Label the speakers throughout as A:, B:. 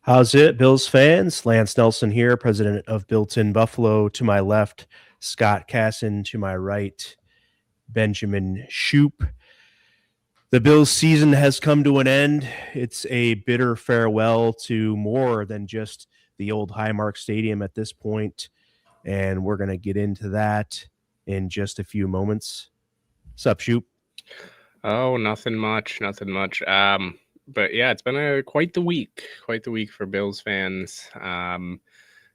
A: How's it, Bills fans? Lance Nelson here, president of Built in Buffalo. To my left, Scott Casson. To my right, Benjamin Shoop. The Bills season has come to an end. It's a bitter farewell to more than just the old Highmark Stadium at this point, and we're going to get into that in just a few moments. Sup, Shoop?
B: Oh, nothing much. But yeah, it's been quite the week for Bills fans.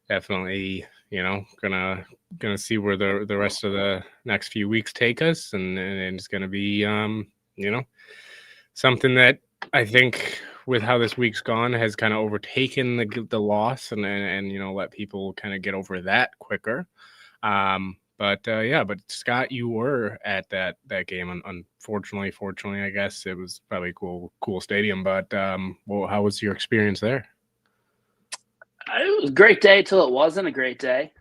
B: Definitely, gonna see where the rest of the next few weeks take us, and it's gonna be something that I think with how this week's gone has kind of overtaken the loss and let people kind of get over that quicker. But Scott, you were at that game. Fortunately, I guess it was probably a cool stadium. But well, how was your experience there?
C: It was a great day till it wasn't a great day.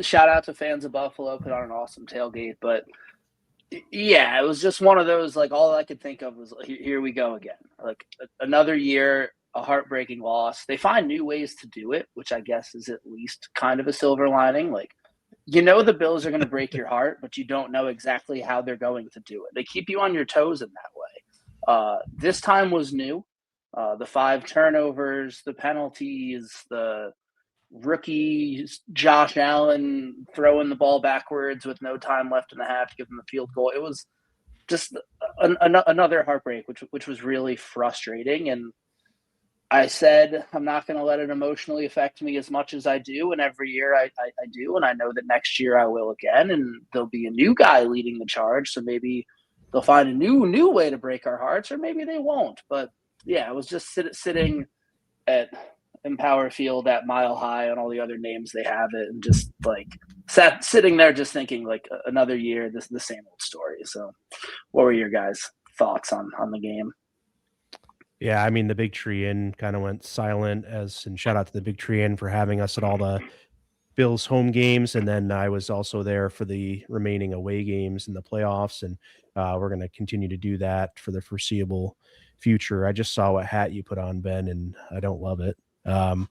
C: Shout out to fans of Buffalo, put on an awesome tailgate. But yeah, it was just one of those, like, all I could think of was, here we go again. Like, another year, a heartbreaking loss. They find new ways to do it, which I guess is at least kind of a silver lining. Like, the Bills are going to break your heart, but you don't know exactly how they're going to do it. They keep you on your toes in that way. This time was new. The 5 turnovers, the penalties, the rookie Josh Allen throwing the ball backwards with no time left in the half to give them the field goal. It was just another heartbreak, which was really frustrating. And I said, I'm not going to let it emotionally affect me as much as I do. And every year I do. And I know that next year I will again. And there'll be a new guy leading the charge. So maybe they'll find a new way to break our hearts, or maybe they won't. But yeah, I was just sitting at Empower Field at Mile High and all the other names they have it, and just like sitting there just thinking, like, another year, the same old story. So what were your guys' thoughts on the game?
A: Yeah, I mean, the Big Tree Inn kind of went silent, and shout out to the Big Tree Inn for having us at all the Bills home games. And then I was also there for the remaining away games in the playoffs. And we're going to continue to do that for the foreseeable future. I just saw what hat you put on, Ben, and I don't love it. Shout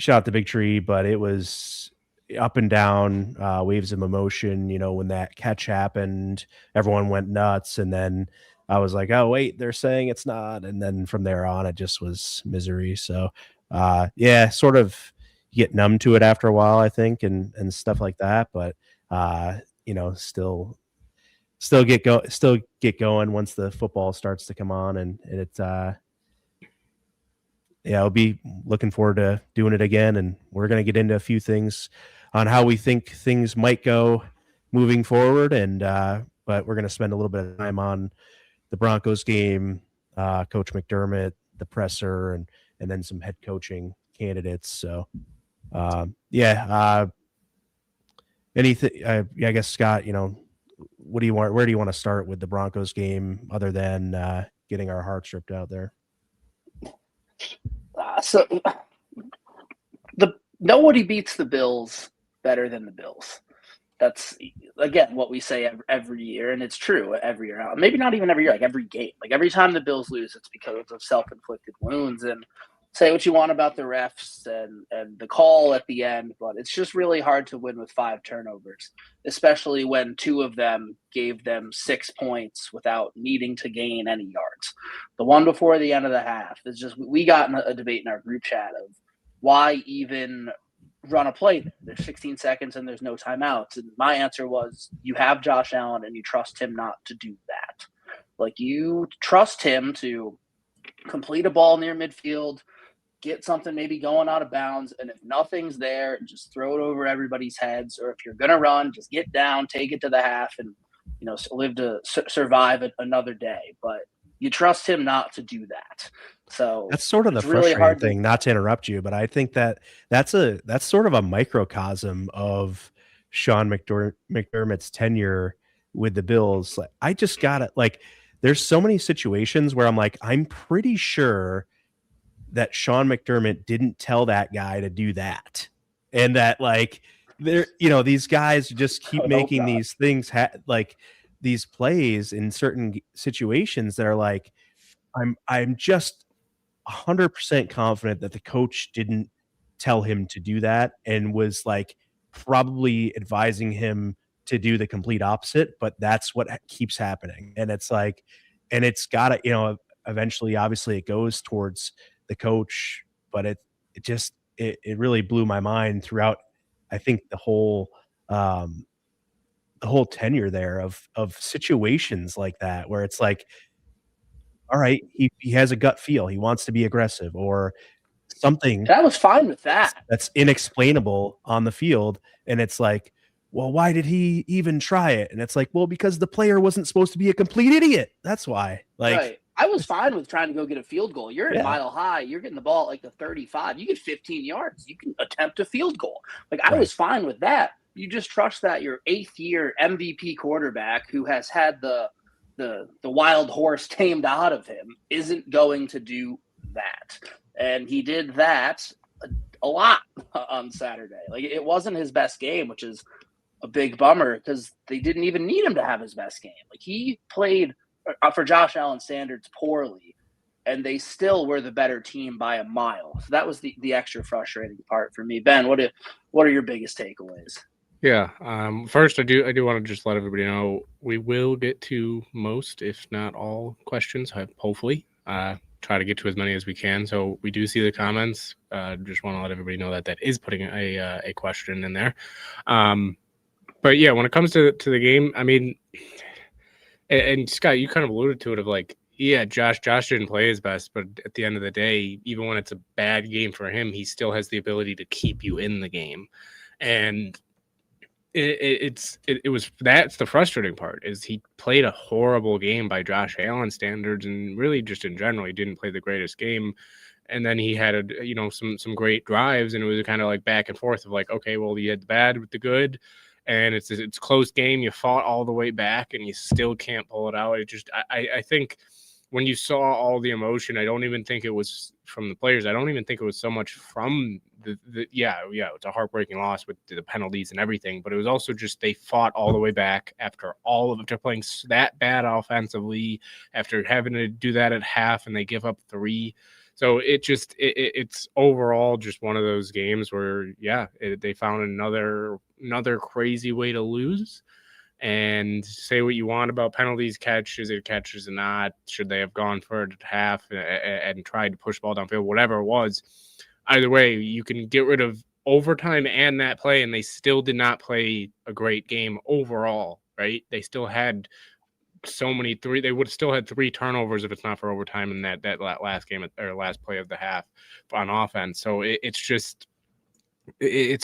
A: out to Big Tree, but it was up and down, waves of emotion. When that catch happened, everyone went nuts. And then I was like, oh, wait, they're saying it's not. And then from there on, it just was misery. So, sort of get numb to it after a while, I think, and stuff like that. But, still get going once the football starts to come on. And it's, I'll be looking forward to doing it again. And we're going to get into a few things on how we think things might go moving forward. And, but we're going to spend a little bit of time on the Broncos game, Coach McDermott, the presser, and then some head coaching candidates. So, anything, I guess, Scott, what do you want? Where do you want to start with the Broncos game other than getting our hearts ripped out there?
C: So nobody beats the Bills better than the Bills. That's, again, what we say every year, and it's true every year. Maybe not even every year, like every game. Like, every time the Bills lose, it's because of self-inflicted wounds. And say what you want about the refs and the call at the end, but it's just really hard to win with 5 turnovers, especially when 2 of them gave them 6 points without needing to gain any yards. The one before the end of the half is just, we got in a debate in our group chat of why even run a play there. There's 16 seconds and there's no timeouts. And my answer was, you have Josh Allen and you trust him not to do that. Like, you trust him to complete a ball near midfield, get something maybe going out of bounds, and if nothing's there, just throw it over everybody's heads. Or if you're going to run, just get down, take it to the half, and live to survive another day. But you trust him not to do that. So
A: that's sort of the frustrating really thing, not to interrupt you, but I think that's sort of a microcosm of Sean McDermott's tenure with the Bills. Like, I just got it. Like, there's so many situations where I'm like, I'm pretty sure that Sean McDermott didn't tell that guy to do that. And that, like, they're, these guys just keep making these things like these plays in certain situations that are like, I'm just 100% confident that the coach didn't tell him to do that and was, like, probably advising him to do the complete opposite, but that's what keeps happening, and it's like and it's gotta eventually, obviously, it goes towards the coach, but it just it really blew my mind throughout, I think, the whole tenure there of situations like that where it's like, all right, he has a gut feel, he wants to be aggressive or something
C: And I was fine with that.
A: that's inexplainable on the field, and it's like, "Well, why did he even try it?" And it's like, "Well, because the player wasn't supposed to be a complete idiot, that's why." Like,
C: Right. I was fine with trying to go get a field goal. You're in
A: yeah,
C: Mile High. You're getting the ball at like the 35. You get 15 yards. You can attempt a field goal. Like I
A: right,
C: was fine with that. You just trust that your 8th-year MVP quarterback who has had the wild horse tamed out of him isn't going to do that. And he did that a lot on Saturday. Like it wasn't his best game, which is a big bummer because they didn't even need him to have his best game. Like he played for Josh Allen standards poorly, and they still were the better team by a mile. So that was the extra frustrating part for me. Ben, what are your biggest takeaways?
B: Yeah. First, I do want to just let everybody know we will get to most, if not all, questions. Hopefully, try to get to as many as we can. So we do see the comments. Just want to let everybody know that is putting a question in there. But yeah, when it comes to the game, I mean, and Scott, you kind of alluded to it of like, yeah, Josh didn't play his best, but at the end of the day, even when it's a bad game for him, he still has the ability to keep you in the game, and that's the frustrating part is he played a horrible game by Josh Allen standards, and really just in general, he didn't play the greatest game. And then he had some great drives, and it was kind of like back and forth of like, okay, well, you had the bad with the good, and it's a close game. You fought all the way back, and you still can't pull it out. It just I think when you saw all the emotion, I don't even think it was from the players. I don't even think it was so much from it's a heartbreaking loss with the penalties and everything, but it was also just they fought all the way back after playing that bad offensively, after having to do that at half, and they give up 3. So it's overall just one of those games where they found another crazy way to lose. And say what you want about penalties, catches or not. Should they have gone for it at half and tried to push the ball downfield, whatever it was. Either way, you can get rid of overtime and that play, and they still did not play a great game overall, right? They still had they would have still had 3 turnovers if it's not for overtime in that last game or last play of the half on offense. So it's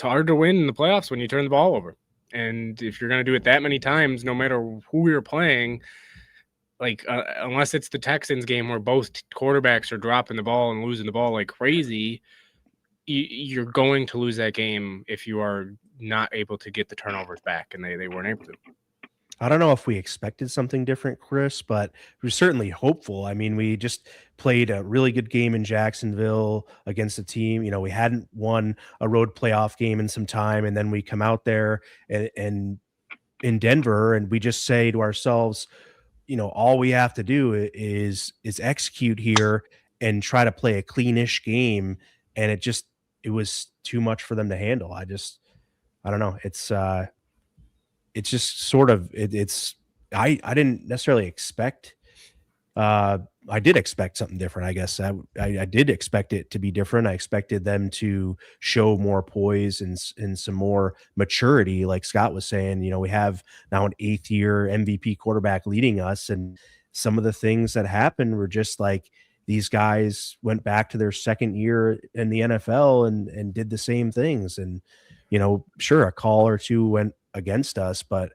B: hard to win in the playoffs when you turn the ball over. And if you're going to do it that many times, no matter who you're playing, like unless it's the Texans game where both quarterbacks are dropping the ball and losing the ball like crazy, you're going to lose that game if you are not able to get the turnovers back, and they weren't able to.
A: I don't know if we expected something different, Chris, but we're certainly hopeful. I mean, we just played a really good game in Jacksonville against a team. We hadn't won a road playoff game in some time, and then we come out there and in Denver, and we just say to ourselves, all we have to do is execute here and try to play a cleanish game. And it was too much for them to handle. I don't know. It's just sort of I didn't necessarily expect I did expect something different, I guess. I did expect it to be different. I expected them to show more poise and some more maturity, like Scott was saying. We have now an 8th-year MVP quarterback leading us, and some of the things that happened were just like these guys went back to their second year in the NFL and did the same things. And sure, a call or two went against us, but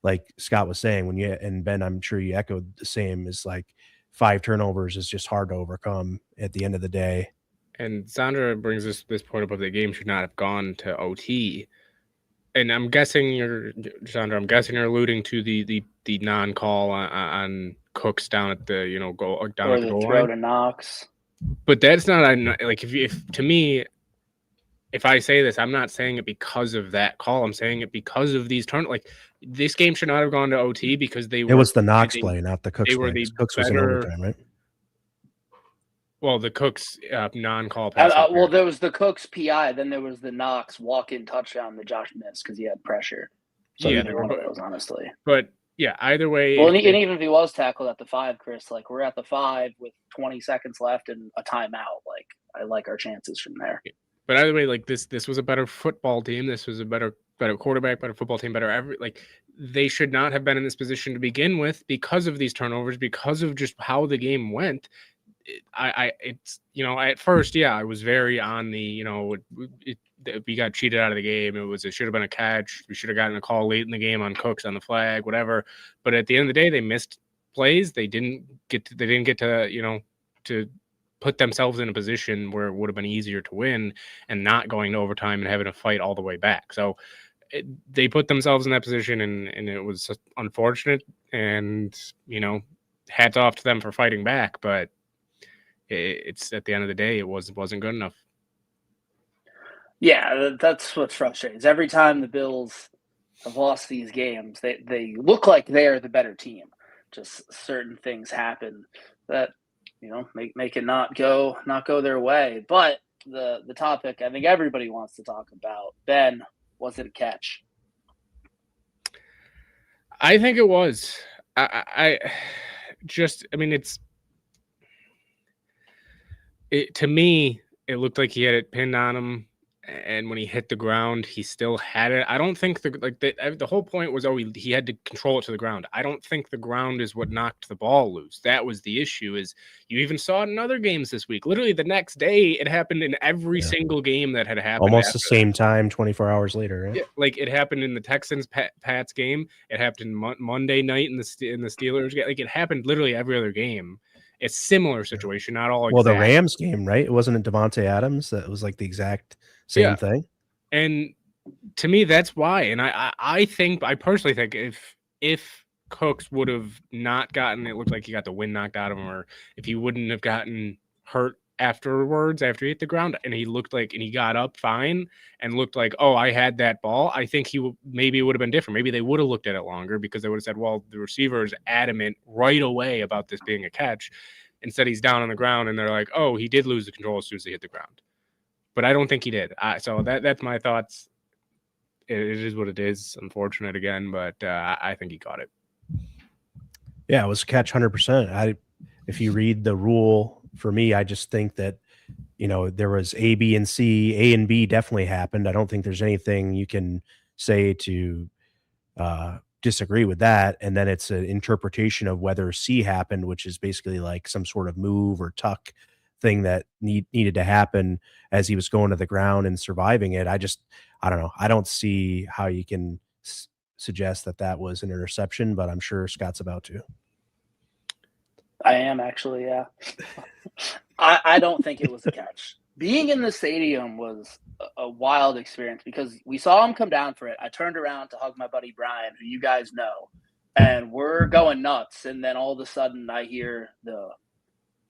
A: like Scott was saying, and Ben, I'm sure you echoed the same, is like 5 turnovers is just hard to overcome at the end of the day.
B: And Sandra brings this point up of the game should not have gone to OT. And I'm guessing you're alluding to the non-call on Cooks down at the goal down
C: or
B: at the goal
C: throw
B: line.
C: To Knox.
B: But that's not like if to me, if I say this, I'm not saying it because of that call. I'm saying it because of these like this game should not have gone to OT because
A: It was the Knox play, not the Cooks play. Cooks was in overtime, right?
B: Well, the Cook's non-call pass.
C: Well, there was the Cook's PI, then there was the Knox walk-in touchdown that Josh missed because he had pressure. So
B: Yeah,
C: either one of those, honestly.
B: But yeah, either way.
C: Well, and even if he was tackled at the 5, Chris, like we're at the 5 with 20 seconds left and a timeout. Like I like our chances from there.
B: But either way, like this was a better football team. This was a better quarterback, better football team, better they should not have been in this position to begin with because of these turnovers, because of just how the game went. It's at first, I was very on the we got cheated out of the game. It should have been a catch. We should have gotten a call late in the game on Cooks on the flag, whatever. But at the end of the day, they missed plays. They didn't get to put themselves in a position where it would have been easier to win and not going to overtime and having to fight all the way back. So they put themselves in that position and it was unfortunate, and hats off to them for fighting back, but it's at the end of the day, it wasn't good enough.
C: Yeah, that's what's frustrating. Is every time the Bills have lost these games, they look like they are the better team. Just certain things happen that make it not go their way. But the topic I think everybody wants to talk about, Ben, was it a catch?
B: I think it was. To me, it looked like he had it pinned on him, and when he hit the ground, he still had it. I don't think the whole point was he had to control it to the ground. I don't think the ground is what knocked the ball loose. That was the issue. Is you even saw it in other games this week. Literally the next day, it happened in every single game that had happened.
A: Almost the same time, 24 hours later. Right?
B: Yeah, like it happened in the Texans Pats game. It happened Monday night in the Steelers game. Like it happened literally every other game. It's similar situation, not all exact.
A: Well, the Rams game, right? It wasn't Devontae Adams. That was like the exact same thing.
B: And to me, that's why. And I personally think if Cooks would have not gotten, it looked like he got the wind knocked out of him, or if he wouldn't have gotten hurt afterwards after he hit the ground, and he got up fine and looked like, oh, I had that ball, I think maybe it would have been different. Maybe they would have looked at it longer because they would have said, well, the receiver is adamant right away about this being a catch. Instead, he's down on the ground and they're like, oh, he did lose the control as soon as he hit the ground. But I don't think he did. So that's my thoughts. It is what it is. Unfortunate again, but I think he caught it.
A: Yeah, it was a catch 100%. If you read the rule, for me, I just think that, there was A, B, and C. A and B definitely happened. I don't think there's anything you can say to disagree with that. And then it's an interpretation of whether C happened, which is basically like some sort of move or tuck thing that needed to happen as he was going to the ground and surviving it. I don't know. I don't see how you can suggest that was an interception, but I'm sure Scott's about to.
C: I am actually, yeah. I don't think it was a catch. Being in the stadium was a wild experience because we saw him come down for it. I turned around to hug my buddy Brian, who you guys know, and we're going nuts. And then all of a sudden I hear the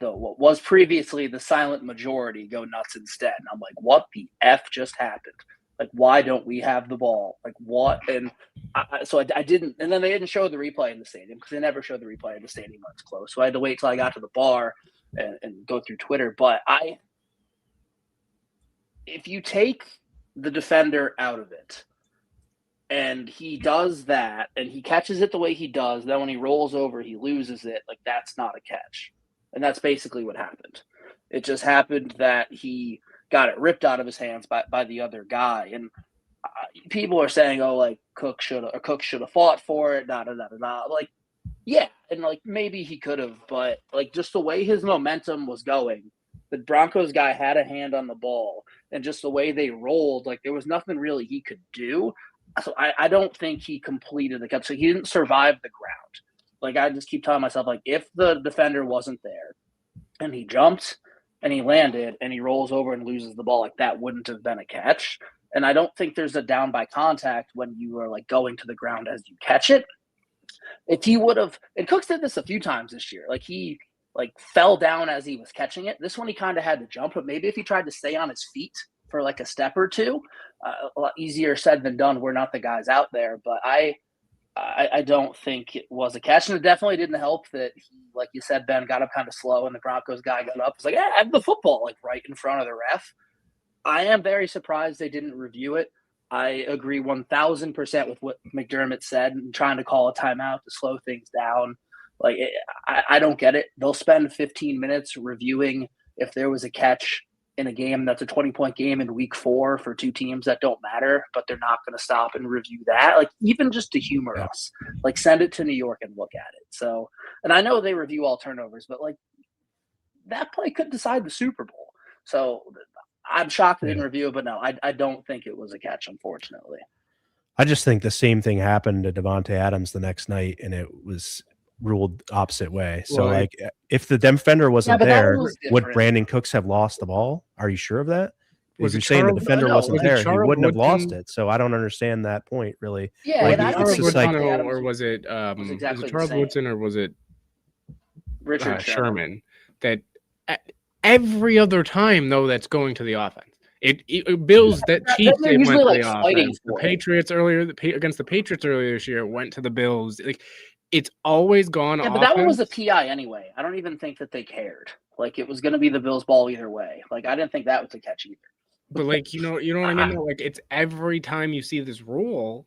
C: what was previously the silent majority go nuts instead. And I'm like, what the F just happened? Like, why don't we have the ball? Like, what? And I didn't. And then they didn't show the replay in the stadium because they never show the replay in the stadium when it's close. So I had to wait till I got to the bar and go through Twitter. But if you take the defender out of it and he does that and he catches it the way he does, then when he rolls over, he loses it. Like, that's not a catch. And that's basically what happened. It just happened that he got it ripped out of his hands by the other guy. And people are saying, oh, like Cook should have fought for it, Like, yeah, and like maybe he could have, but like just the way his momentum was going, the Broncos guy had a hand on the ball, and just the way they rolled, like there was nothing really he could do. So I don't think he completed the catch. So he didn't survive the ground. Like I just keep telling myself, like if the defender wasn't there and he jumped and he landed and he rolls over and loses the ball, like that wouldn't have been a catch. And I don't think there's a down by contact when you are like going to the ground as you catch it. If he would have, and Cooks did this a few times this year, like he like fell down as he was catching it. This one he kind of had to jump, but maybe if he tried to stay on his feet for like a step or two, a lot easier said than done. We're not the guys out there, but I don't think it was a catch, and it definitely didn't help that he, like you said, Ben, got up kind of slow, and the Broncos guy got up. It's like, I have the football like right in front of the ref. I am very surprised they didn't review it. I agree 1,000% with what McDermott said and trying to call a timeout to slow things down. Like, I don't get it. They'll spend 15 minutes reviewing if there was a catch in a game that's a 20-point game in week 4 for two teams that don't matter, but they're not going to stop and review that. Like, even just to humor us, like, send it to New York and look at it. So, and I know they review all turnovers, but like, that play could decide the Super Bowl. So I'm shocked they didn't review it, but no, I don't think it was a catch, unfortunately.
A: I just think the same thing happened to Devontae Adams the next night, and it was ruled opposite way. So,
B: Well,
A: like, if the defender wasn't
C: but that
A: there,
C: was
A: would
C: different.
A: Brandon Cooks have lost the ball? Are you sure of that?
B: Was
A: If you're
B: it
A: saying the
B: Charles-
A: defender
C: No,
A: wasn't
C: was it
A: there, he
B: Charles
A: wouldn't have lost
B: Woodson?
A: it. So I don't understand that point, really.
C: Yeah,
A: Like,
C: and I
A: it's
C: don't think
A: just like-
C: Devontae Adams
B: or was it
C: exactly the
B: Charles
C: same.
B: Woodson, or was it
C: Richard
B: Sherman? That every other time, though, that's going to the offense. It Bills that Chiefs
C: they're
B: it went to
C: usually,
B: the
C: like, fighting
B: offense. The
C: for it.
B: Patriots earlier against the Patriots earlier this year went to the Bills. Like, it's always gone.
C: Yeah, but that one was a PI anyway. I don't even think that they cared. Like, it was going to be the Bills' ball either way. Like, I didn't think that was a catch either.
B: But like, you know what I mean? Like, it's every time you see this rule,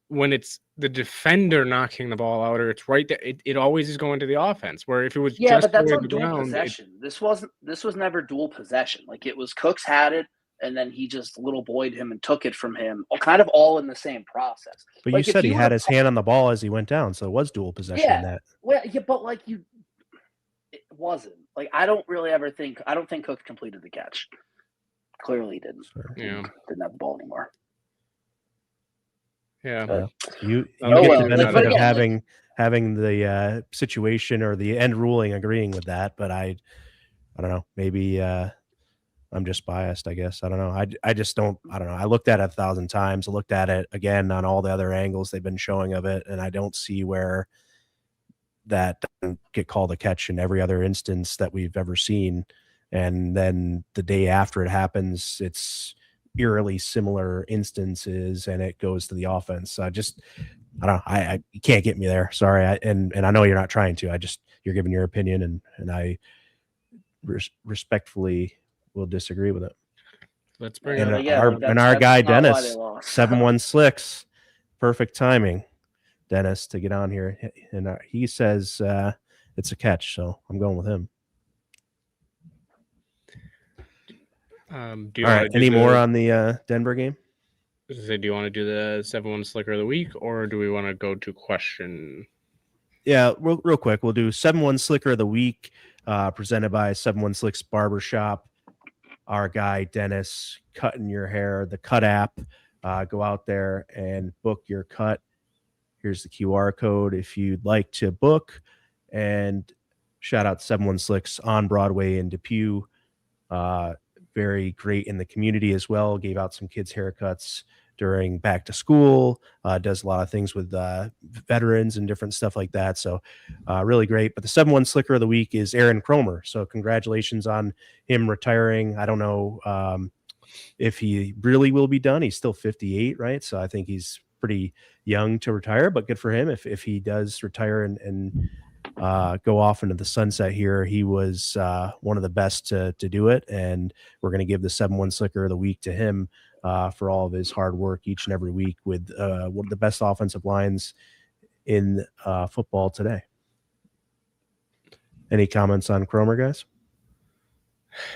B: when it's the defender knocking the ball out, or it's right there, it always is going to the offense. Where if it was
C: Yeah,
B: just
C: but that's
B: going
C: on
B: to the
C: dual
B: ground,
C: possession. This was never dual possession. Like, it was Cooks had it, and then he just little boyed him and took it from him, kind of all in the same process.
A: But
C: Like,
A: you
C: if
A: said he had
C: would've-
A: his hand on the ball as he went down, so it was dual possession in that.
C: Well, yeah, but like it wasn't. Like, I don't think Cook completed the catch. Clearly he didn't.
A: Sure.
B: yeah,
C: Didn't have the ball anymore.
B: yeah.
A: Well, you
B: Oh,
A: get
B: well,
A: the benefit
C: but
A: of
C: again,
A: having the situation or the end ruling agreeing with that, but I don't know. Maybe I'm just biased, I guess. I don't know. I just don't. I don't know. I looked at it 1,000 times. I looked at it again on all the other angles they've been showing of it, and I don't see where that doesn't get called a catch in every other instance that we've ever seen. And then the day after it happens, it's eerily similar instances, and it goes to the offense. So I don't know. You can't get me there. Sorry. And I know you're not trying to. You're giving your opinion, and I respectfully will disagree with it.
B: Let's bring
A: And
B: up
A: our guy
C: that's not why
A: Dennis,
C: they lost.
A: 7-1 Slicks, perfect timing, Dennis, to get on here, and he says it's a catch, so I'm going with him.
B: Do you
A: All
B: want
A: right,
B: to
A: any more on the Denver game?
B: do you want to do the 7-1 Slicker of the week, or do we want to go to question?
A: Yeah, real quick, we'll do 7-1 Slicker of the week, presented by 7-1 Slicks Barbershop. Our guy Dennis, cutting your hair, the Cut app. Go out there and book your cut. Here's the QR code if you'd like to book. And shout out 7-1 Slicks on Broadway in Depew. Very great in the community as well. Gave out some kids' haircuts during back to school. Does a lot of things with veterans and different stuff like that. So really great. But the 7-1 Slicker of the week is Aaron Cromer. So congratulations on him retiring. I don't know if he really will be done. He's still 58, right? So I think he's pretty young to retire, but good for him if he does retire and go off into the sunset here. He was one of the best to do it, and we're going to give the 7-1 Slicker of the week to him for all of his hard work each and every week with one of the best offensive lines in football today. Any comments on Cromer, guys?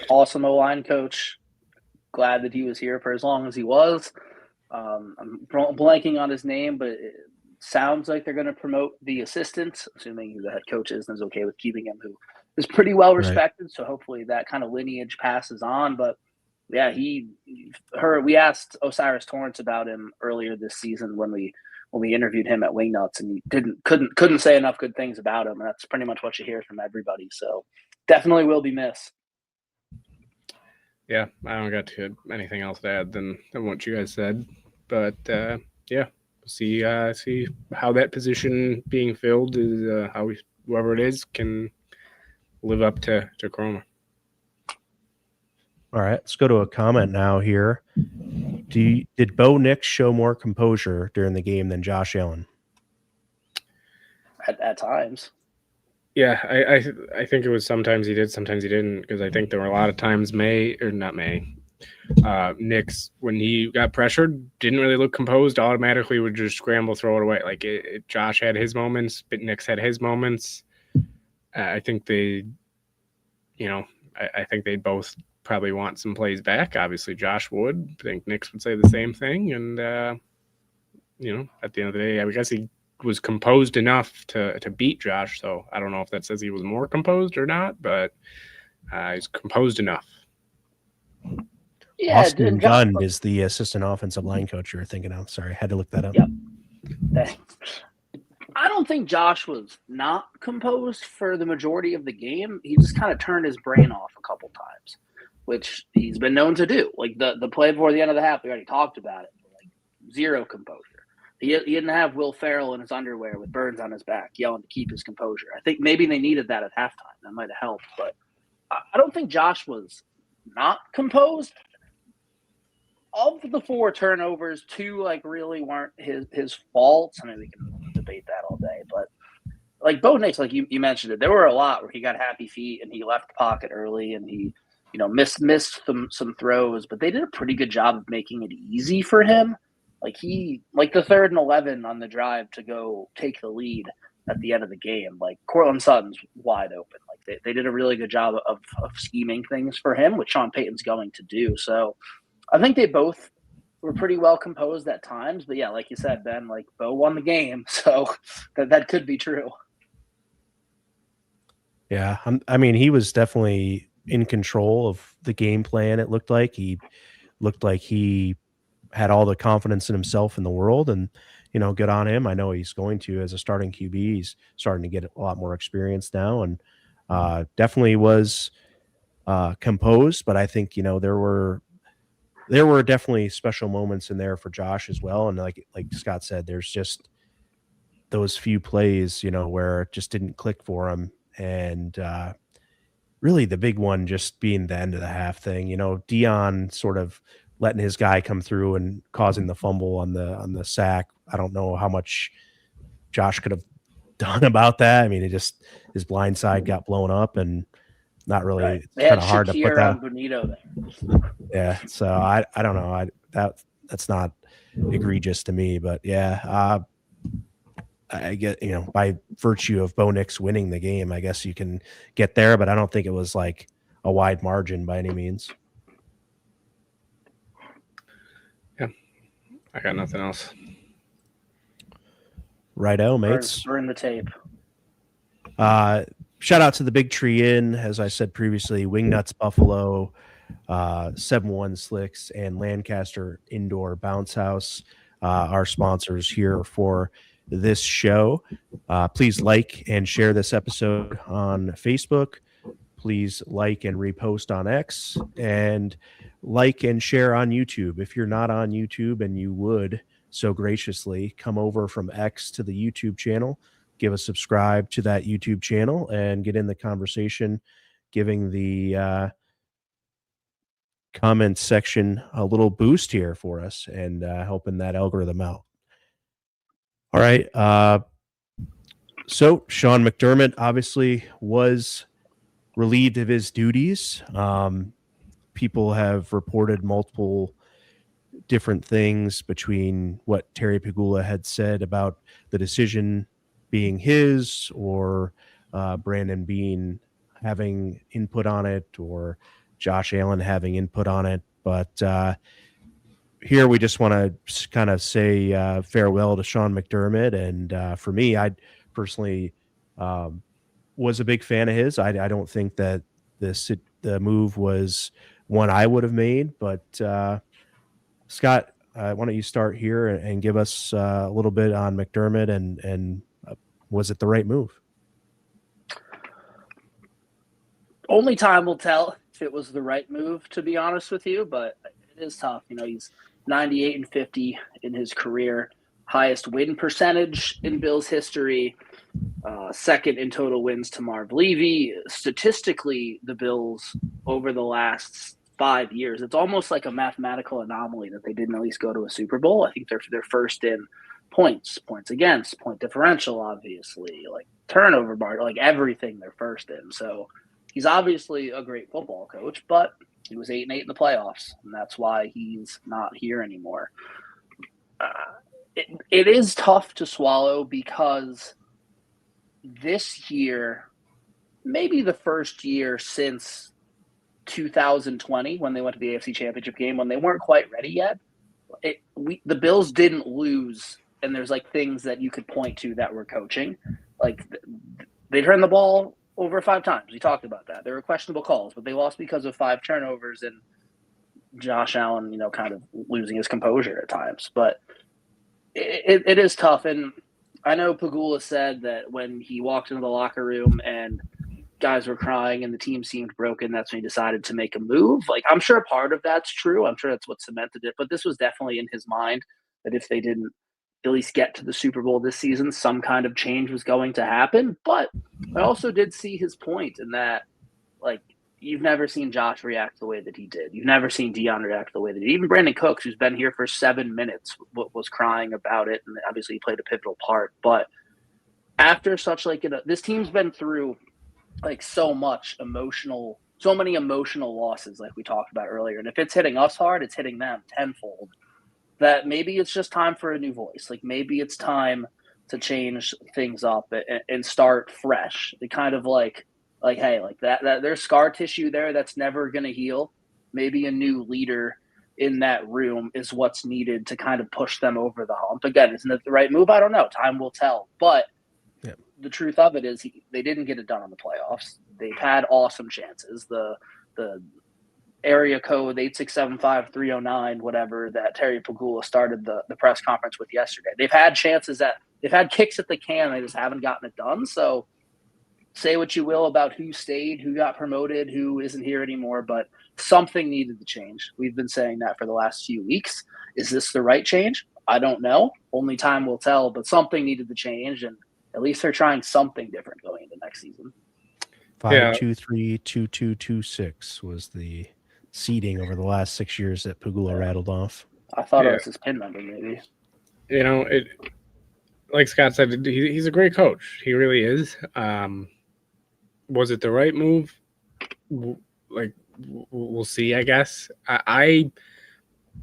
C: Awesome O-line coach. Glad that he was here for as long as he was. I'm blanking on his name, but it sounds like they're going to promote the assistant, assuming the head coach is okay with keeping him, who is pretty well respected. Right. So hopefully that kind of lineage passes on. But yeah, we asked Osiris Torrance about him earlier this season when we interviewed him at Wingnuts, and he couldn't say enough good things about him. And that's pretty much what you hear from everybody. So definitely will be missed.
B: Yeah, I don't got anything else to add than what you guys said. But yeah, see how that position being filled is how whoever it is can live up to Cromer.
A: All right, let's go to a comment now here. Did Bo Nix show more composure during the game than Josh Allen?
C: at times.
B: Yeah, I think it was sometimes he did, sometimes he didn't, because I think there were a lot of times Nick's, when he got pressured, didn't really look composed, automatically would just scramble, throw it away. Like Josh had his moments, but Nick's had his moments. I think I think they'd both probably want some plays back. Obviously, Josh would. I think Nick's would say the same thing. And, at the end of the day, I guess he was composed enough to beat Josh. So I don't know if that says he was more composed or not, but he's composed enough.
C: Yeah,
A: Austin Gunn is the assistant offensive line coach you were thinking of. Sorry, had to look that up.
C: Yep. I don't think Josh was not composed for the majority of the game. He just kind of turned his brain off a couple times, which he's been known to do. Like the play before the end of the half, we already talked about it. Like zero composure. He didn't have Will Ferrell in his underwear with Burns on his back yelling to keep his composure. I think maybe they needed that at halftime. That might have helped. But I don't think Josh was not composed. Of the 4 turnovers, 2 really weren't his faults. I mean, we can debate that all day, but Bo Nix, like you mentioned it, there were a lot where he got happy feet and he left the pocket early and he, missed some throws, but they did a pretty good job of making it easy for him. Like the 3rd and 11 on the drive to go take the lead at the end of the game, like Courtland Sutton's wide open. Like they did a really good job of scheming things for him, which Sean Payton's going to do. So I think they both were pretty well composed at times, but yeah, like you said, Ben, Bo won the game, so that could be true.
A: Yeah, I mean, he was definitely in control of the game plan. It looked like he had all the confidence in himself in the world, and good on him. I know he's going to as a starting QB. He's starting to get a lot more experience now, and definitely was composed. But I think there were definitely special moments in there for Josh as well. And like Scott said, there's just those few plays, where it just didn't click for him. And really the big one just being the end of the half thing, Dion sort of letting his guy come through and causing the fumble on the sack. I don't know how much Josh could have done about that. I mean, his blind side got blown up and not really.
C: Right.
A: It's kind of hard to put that.
C: Bonito there.
A: Yeah, so I don't know. That's not egregious to me, but yeah, I get by virtue of Bo Nix winning the game, I guess you can get there, but I don't think it was like a wide margin by any means.
B: Yeah, I got nothing else.
A: Righto, mates.
C: Burn the tape.
A: Shout out to the Big Tree Inn, as I said previously, Wingnuts Buffalo, 7-1 Slicks, and Lancaster Indoor Bounce House, our sponsors here for this show. Please like and share this episode on Facebook. Please like and repost on X, and like and share on YouTube. If you're not on YouTube and you would so graciously come over from X to the YouTube channel, give a subscribe to that YouTube channel and get in the conversation, giving the comment section a little boost here for us and helping that algorithm out. All right. So Sean McDermott obviously was relieved of his duties. People have reported multiple different things between what Terry Pegula had said about the decision being his, or Brandon Beane having input on it, or Josh Allen having input on it. But here we just want to kind of say farewell to Sean McDermott. And for me, I personally was a big fan of his. I don't think that the move was one I would have made. But Scott, why don't you start here and give us a little bit on McDermott and was it the right move?
C: Only time will tell if it was the right move, to be honest with you, but it is tough. He's 98-50 in his career, highest win percentage in Bills history, second in total wins to Marv Levy. Statistically, the Bills over the last 5 years, it's almost like a mathematical anomaly that they didn't at least go to a Super Bowl. I think they're first in points against, point differential, obviously, like turnover bar, like everything they're first in. So he's obviously a great football coach, but he was 8-8 in the playoffs, and that's why he's not here anymore. It is tough to swallow because this year, maybe the first year since 2020 when they went to the AFC Championship game, when they weren't quite ready yet, the Bills didn't lose, and there's like things that you could point to that were coaching. Like they turned the ball over 5 times. We talked about that. There were questionable calls, but they lost because of 5 turnovers and Josh Allen, kind of losing his composure at times. But it is tough. And I know Pagula said that when he walked into the locker room and guys were crying and the team seemed broken, that's when he decided to make a move. Like, I'm sure part of that's true. I'm sure that's what cemented it. But this was definitely in his mind that if they didn't at least get to the Super Bowl this season, some kind of change was going to happen. But I also did see his point in that, like, you've never seen Josh react the way that he did. You've never seen Dion react the way that he did. Even Brandon Cooks, who's been here for 7 minutes, was crying about it. And obviously he played a pivotal part. But after such, this team's been through so many emotional losses, like we talked about earlier. And if it's hitting us hard, it's hitting them tenfold. That maybe it's just time for a new voice. Like maybe it's time to change things up and start fresh. It kind of hey, that there's scar tissue there that's never going to heal. Maybe a new leader in that room is what's needed to kind of push them over the hump. Again, isn't it the right move? I don't know. Time will tell. But the truth of it is they didn't get it done in the playoffs. They've had awesome chances. The area code 8675309, whatever, that Terry Pagula started the press conference with yesterday. They've had chances they've had kicks at the can. They just haven't gotten it done. So say what you will about who stayed, who got promoted, who isn't here anymore, but something needed to change. We've been saying that for the last few weeks. Is this the right change? I don't know. Only time will tell, but something needed to change, and at least they're trying something different going into next season.
A: 5-2-3-2-2-2-6 was the seeding over the last 6 years that Pagula rattled off.
C: I thought it was his pin number, maybe.
B: Like Scott said, he's a great coach. He really is. Was it the right move? We'll see, I guess. I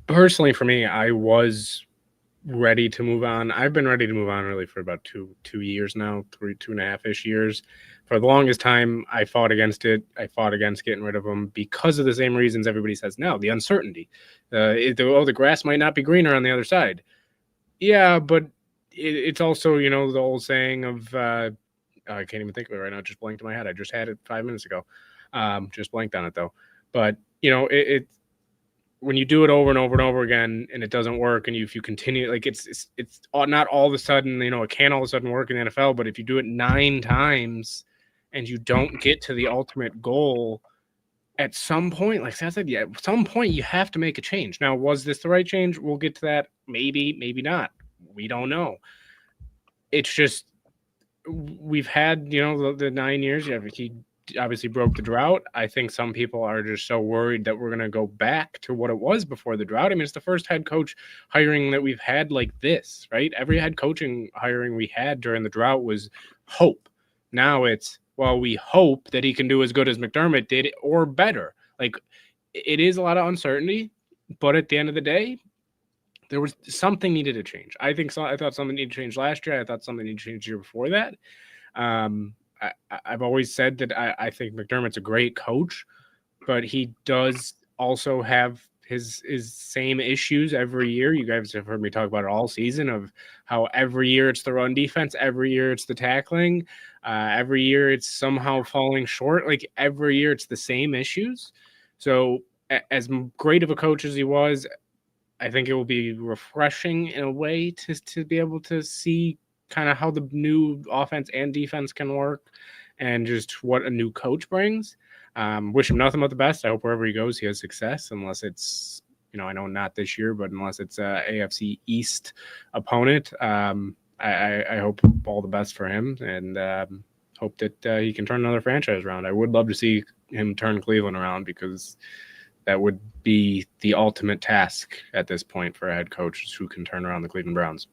B: personally, for me, I was ready to move on. I've been ready to move on really for about two years now, 2.5-ish years. For the longest time, I fought against it. I fought against getting rid of him because of the same reasons everybody says now, the uncertainty. The grass might not be greener on the other side. Yeah, but it's also, the old saying of, I can't even think of it right now. It just blanked in my head. I just had it 5 minutes ago. Just blanked on it though. But when you do it over and over and over again and it doesn't work, and if you continue, it's not all of a sudden, it can't all of a sudden work in the NFL, but if you do it 9 times and you don't get to the ultimate goal, at some point, like Seth said, at some point you have to make a change. Now, was this the right change? We'll get to that. Maybe not. We don't know. It's just, we've had, the 9 years. He obviously broke the drought. I think some people are just so worried that we're going to go back to what it was before the drought. I mean, it's the first head coach hiring that we've had like this, right? Every head coaching hiring we had during the drought was hope. Now it's, well, we hope that he can do as good as McDermott did or better. It is a lot of uncertainty, but at the end of the day, there was something needed to change. I thought something needed to change last year. I thought something needed to change the year before that. I've always said that I think McDermott's a great coach, but he does also have his same issues every year. You guys have heard me talk about it all season, of how every year it's the run defense, every year it's the tackling, every year it's somehow falling short. Every year it's the same issues. So as great of a coach as he was, I think it will be refreshing in a way to be able to see kind of how the new offense and defense can work and just what a new coach brings. Wish him nothing but the best. I hope wherever he goes, he has success, unless it's, I know not this year, but unless it's a AFC East opponent. I hope all the best for him, and hope that he can turn another franchise around. I would love to see him turn Cleveland around, because that would be the ultimate task at this point for a head coach who can turn around the Cleveland Browns.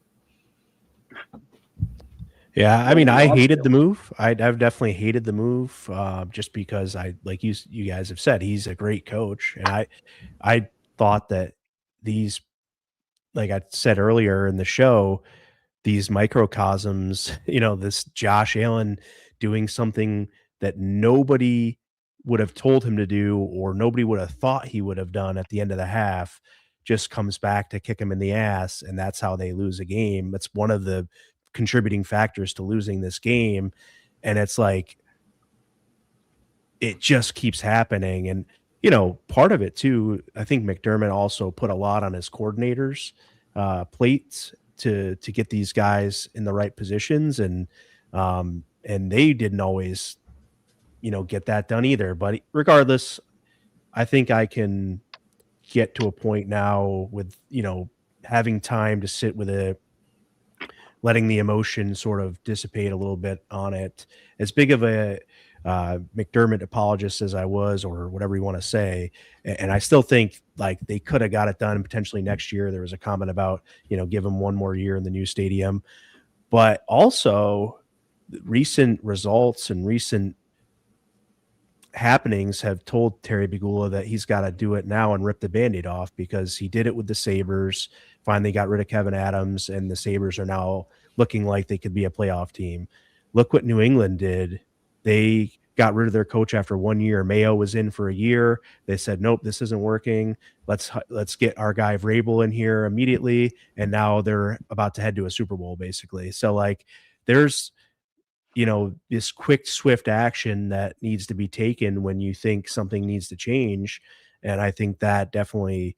A: Yeah, I mean,
C: When he
A: I
C: wants
A: hated
C: to.
A: the move. I've definitely hated the move, just because like you guys have said, he's a great coach, and I thought that these, like I said earlier in the show, these microcosms, this Josh Allen doing something that nobody would have told him to do, or nobody would have thought he would have done at the end of the half, just comes back to kick him in the ass, and that's how they lose a game. That's one of the contributing factors to losing this game. And it's like, it just keeps happening. And, part of it too, I think McDermott also put a lot on his coordinators' plates to get these guys in the right positions. And they didn't always, get that done either. But regardless, I think I can get to a point now with, having time to sit with it, letting the emotion sort of dissipate a little bit on it. As big of a McDermott apologist as I was, or whatever you want to say, and I still think like they could have got it done potentially next year. There was a comment about, give him one more year in the new stadium, but also recent results and recent happenings have told Terry Pegula that he's got to do it now and rip the Band-Aid off, because he did it with the Sabres, finally got rid of Kevin Adams, and the Sabres are now looking like they could be a playoff team. Look what New England did. They got rid of their coach after 1 year. Mayo was in for a year. They said, nope, this isn't working. Let's get our guy Vrabel in here immediately. And now they're about to head to a Super Bowl, basically. So like there's, this quick, swift action that needs to be taken when you think something needs to change. And I think that definitely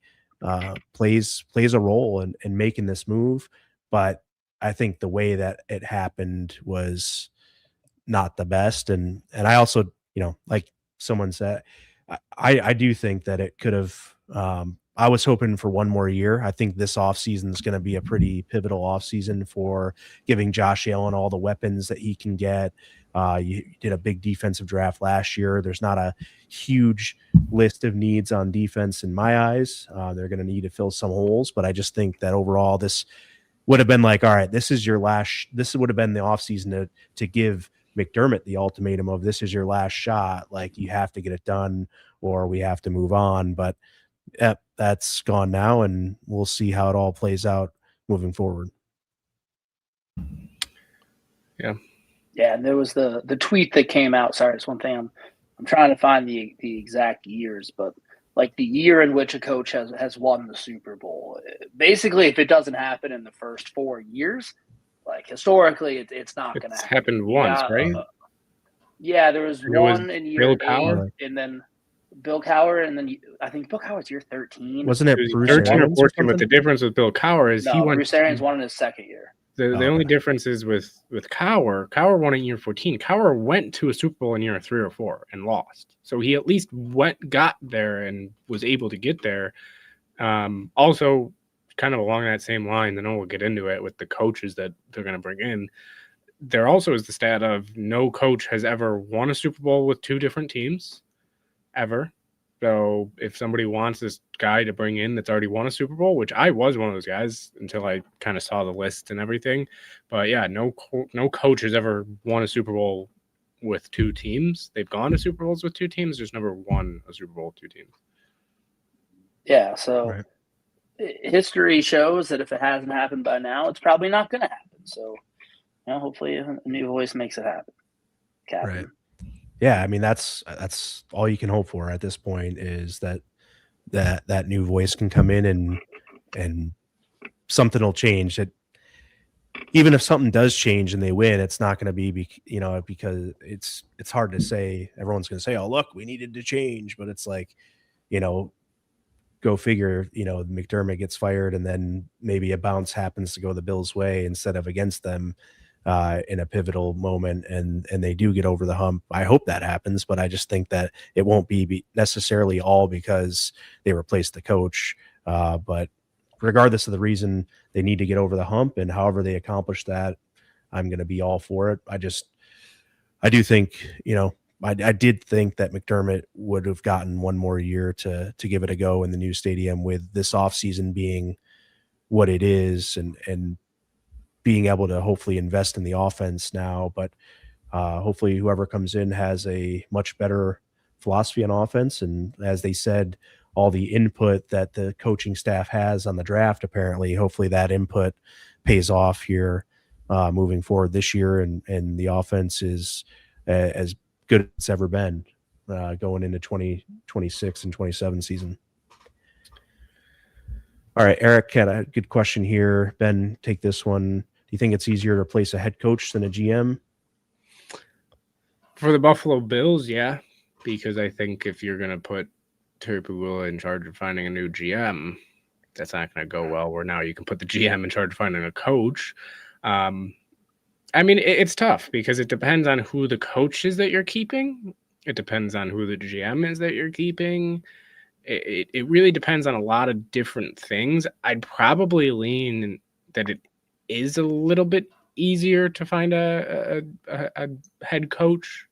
A: plays a role in making this move. But I think the way that it happened was not the best. And I also, like someone said, I do think that it could have, I was hoping for one more year. I think this offseason is going to be a pretty pivotal offseason for giving Josh Allen all the weapons that he can get. You did a big defensive draft last year. There's not a huge list of needs on defense in my eyes. They're going to need to fill some holes, but I just think that overall this would have been like, all right, this would have been the offseason to give McDermott the ultimatum of, this is your last shot. Like, you have to get it done or we have to move on. But that's gone now, and we'll see how it all plays out moving forward.
B: Yeah.
C: Yeah, and there was the tweet that came out. Sorry, it's one thing I'm trying to find the exact years, but like the year in which a coach has won the Super Bowl. Basically, if it doesn't happen in the first 4 years, like historically, it's not going to happen.
B: Happened once, right?
C: Yeah, there was one in year 8, and then Bill Cowher, and then I think Bill Cowher's year 13.
A: Wasn't it Bruce
B: 13
A: Arians
B: or 14? But the difference with Bill Cowher is he went.
C: Bruce Arians won in his second year.
B: The only difference is with Cowher. Cowher won in year 14. Cowher went to a Super Bowl in year 3 or 4 and lost. So he at least got there and was able to get there. Also, kind of along that same line, I know we'll get into it with the coaches that they're going to bring in. There also is the stat of no coach has ever won a Super Bowl with 2 different teams, ever. So if somebody wants this guy to bring in that's already won a Super Bowl, which I was one of those guys until I kind of saw the list and everything. But yeah, no coach has ever won a Super Bowl with 2 teams. They've gone to Super Bowls with 2 teams. There's never won a Super Bowl with 2 teams.
C: Yeah, so
A: right.
C: History shows that if it hasn't happened by now, it's probably not going to happen. So, hopefully a new voice makes it happen. Captain.
A: Right. Yeah, I mean that's all you can hope for at this point, is that new voice can come in and something will change. That even if something does change and they win, it's not going to be because it's hard to say. Everyone's going to say, "Oh, look, we needed to change," but it's like, go figure. McDermott gets fired, and then maybe a bounce happens to go the Bills' way instead of against them. In a pivotal moment, and they do get over the hump. I hope that happens, but I just think that it won't be necessarily all because they replaced the coach. But regardless of the reason, they need to get over the hump, and however they accomplish that, I'm going to be all for it. I do think, I did think that McDermott would have gotten one more year to give it a go in the new stadium, with this offseason being what it is, and being able to hopefully invest in the offense now. But hopefully whoever comes in has a much better philosophy on offense. And as they said, all the input that the coaching staff has on the draft, apparently, hopefully that input pays off here moving forward this year. And the offense is as good as it's ever been going into 2026 and 27 season. All right, Eric had a good question here. Ben, take this one. Do you think it's easier to replace a head coach than a GM?
B: For the Buffalo Bills, yeah, because I think if you're going to put Terry Pagula in charge of finding a new GM, that's not going to go well, where now you can put the GM in charge of finding a coach. I mean, it's tough because it depends on who the coach is that you're keeping. It depends on who the GM is that you're keeping. It really depends on a lot of different things. I'd probably lean that it is a little bit easier to find a head coach,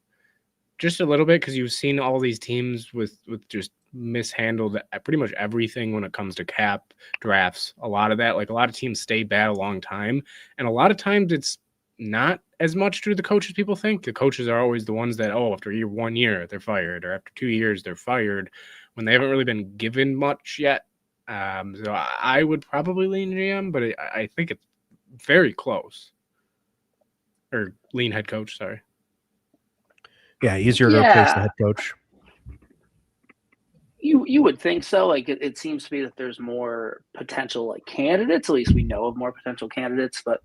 B: just a little bit, because you've seen all these teams with just mishandled pretty much everything when it comes to cap drafts. A lot of that, like a lot of teams stay bad a long time, and a lot of times it's not as much to the coaches people think. The coaches are always the ones that, after 1 year they're fired, or after 2 years they're fired, when they haven't really been given much yet. So I would probably lean GM, but I think it's very close. Or lean head coach, sorry.
A: Yeah, easier to replace the head coach.
C: You would think so. Like it seems to be that there's more potential like candidates. At least we know of more potential candidates, but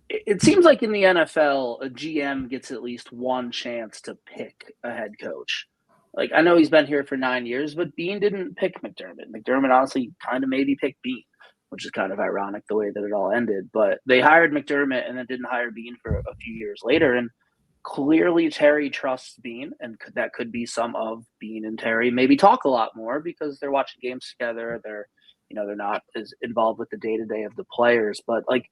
C: it seems like in the NFL, a GM gets at least one chance to pick a head coach. Like, I know he's been here for 9 years, but Bean didn't pick McDermott. McDermott honestly kind of maybe picked Bean, which is kind of ironic the way that it all ended. But they hired McDermott and then didn't hire Bean for a few years later. And clearly Terry trusts Bean, and that could be some of Bean and Terry maybe talk a lot more because they're watching games together. They're not as involved with the day-to-day of the players. But, like,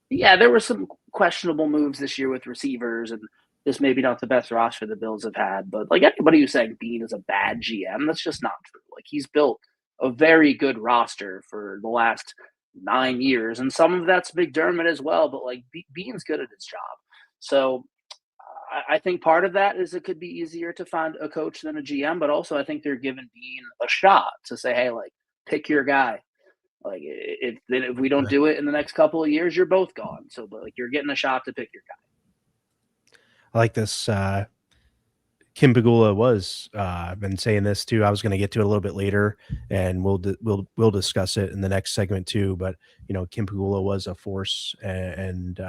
C: yeah, there were some questionable moves this year with receivers, and this maybe not the best roster the Bills have had. But, like, anybody who's saying Bean is a bad GM, that's just not true. Like, he's built a very good roster for the last 9 years, and some of that's McDermott as well. But, like, Bean's good at his job. So I think part of that is it could be easier to find a coach than a GM, but also I think they're giving Bean a shot to say, hey, like, pick your guy. Like, if we don't do it in the next couple of years, you're both gone. So, but like, you're getting a shot to pick your guy.
A: I like this. Kim Pagula was been saying this too. I was going to get to it a little bit later, and we'll discuss it in the next segment too. But Kim Pagula was a force and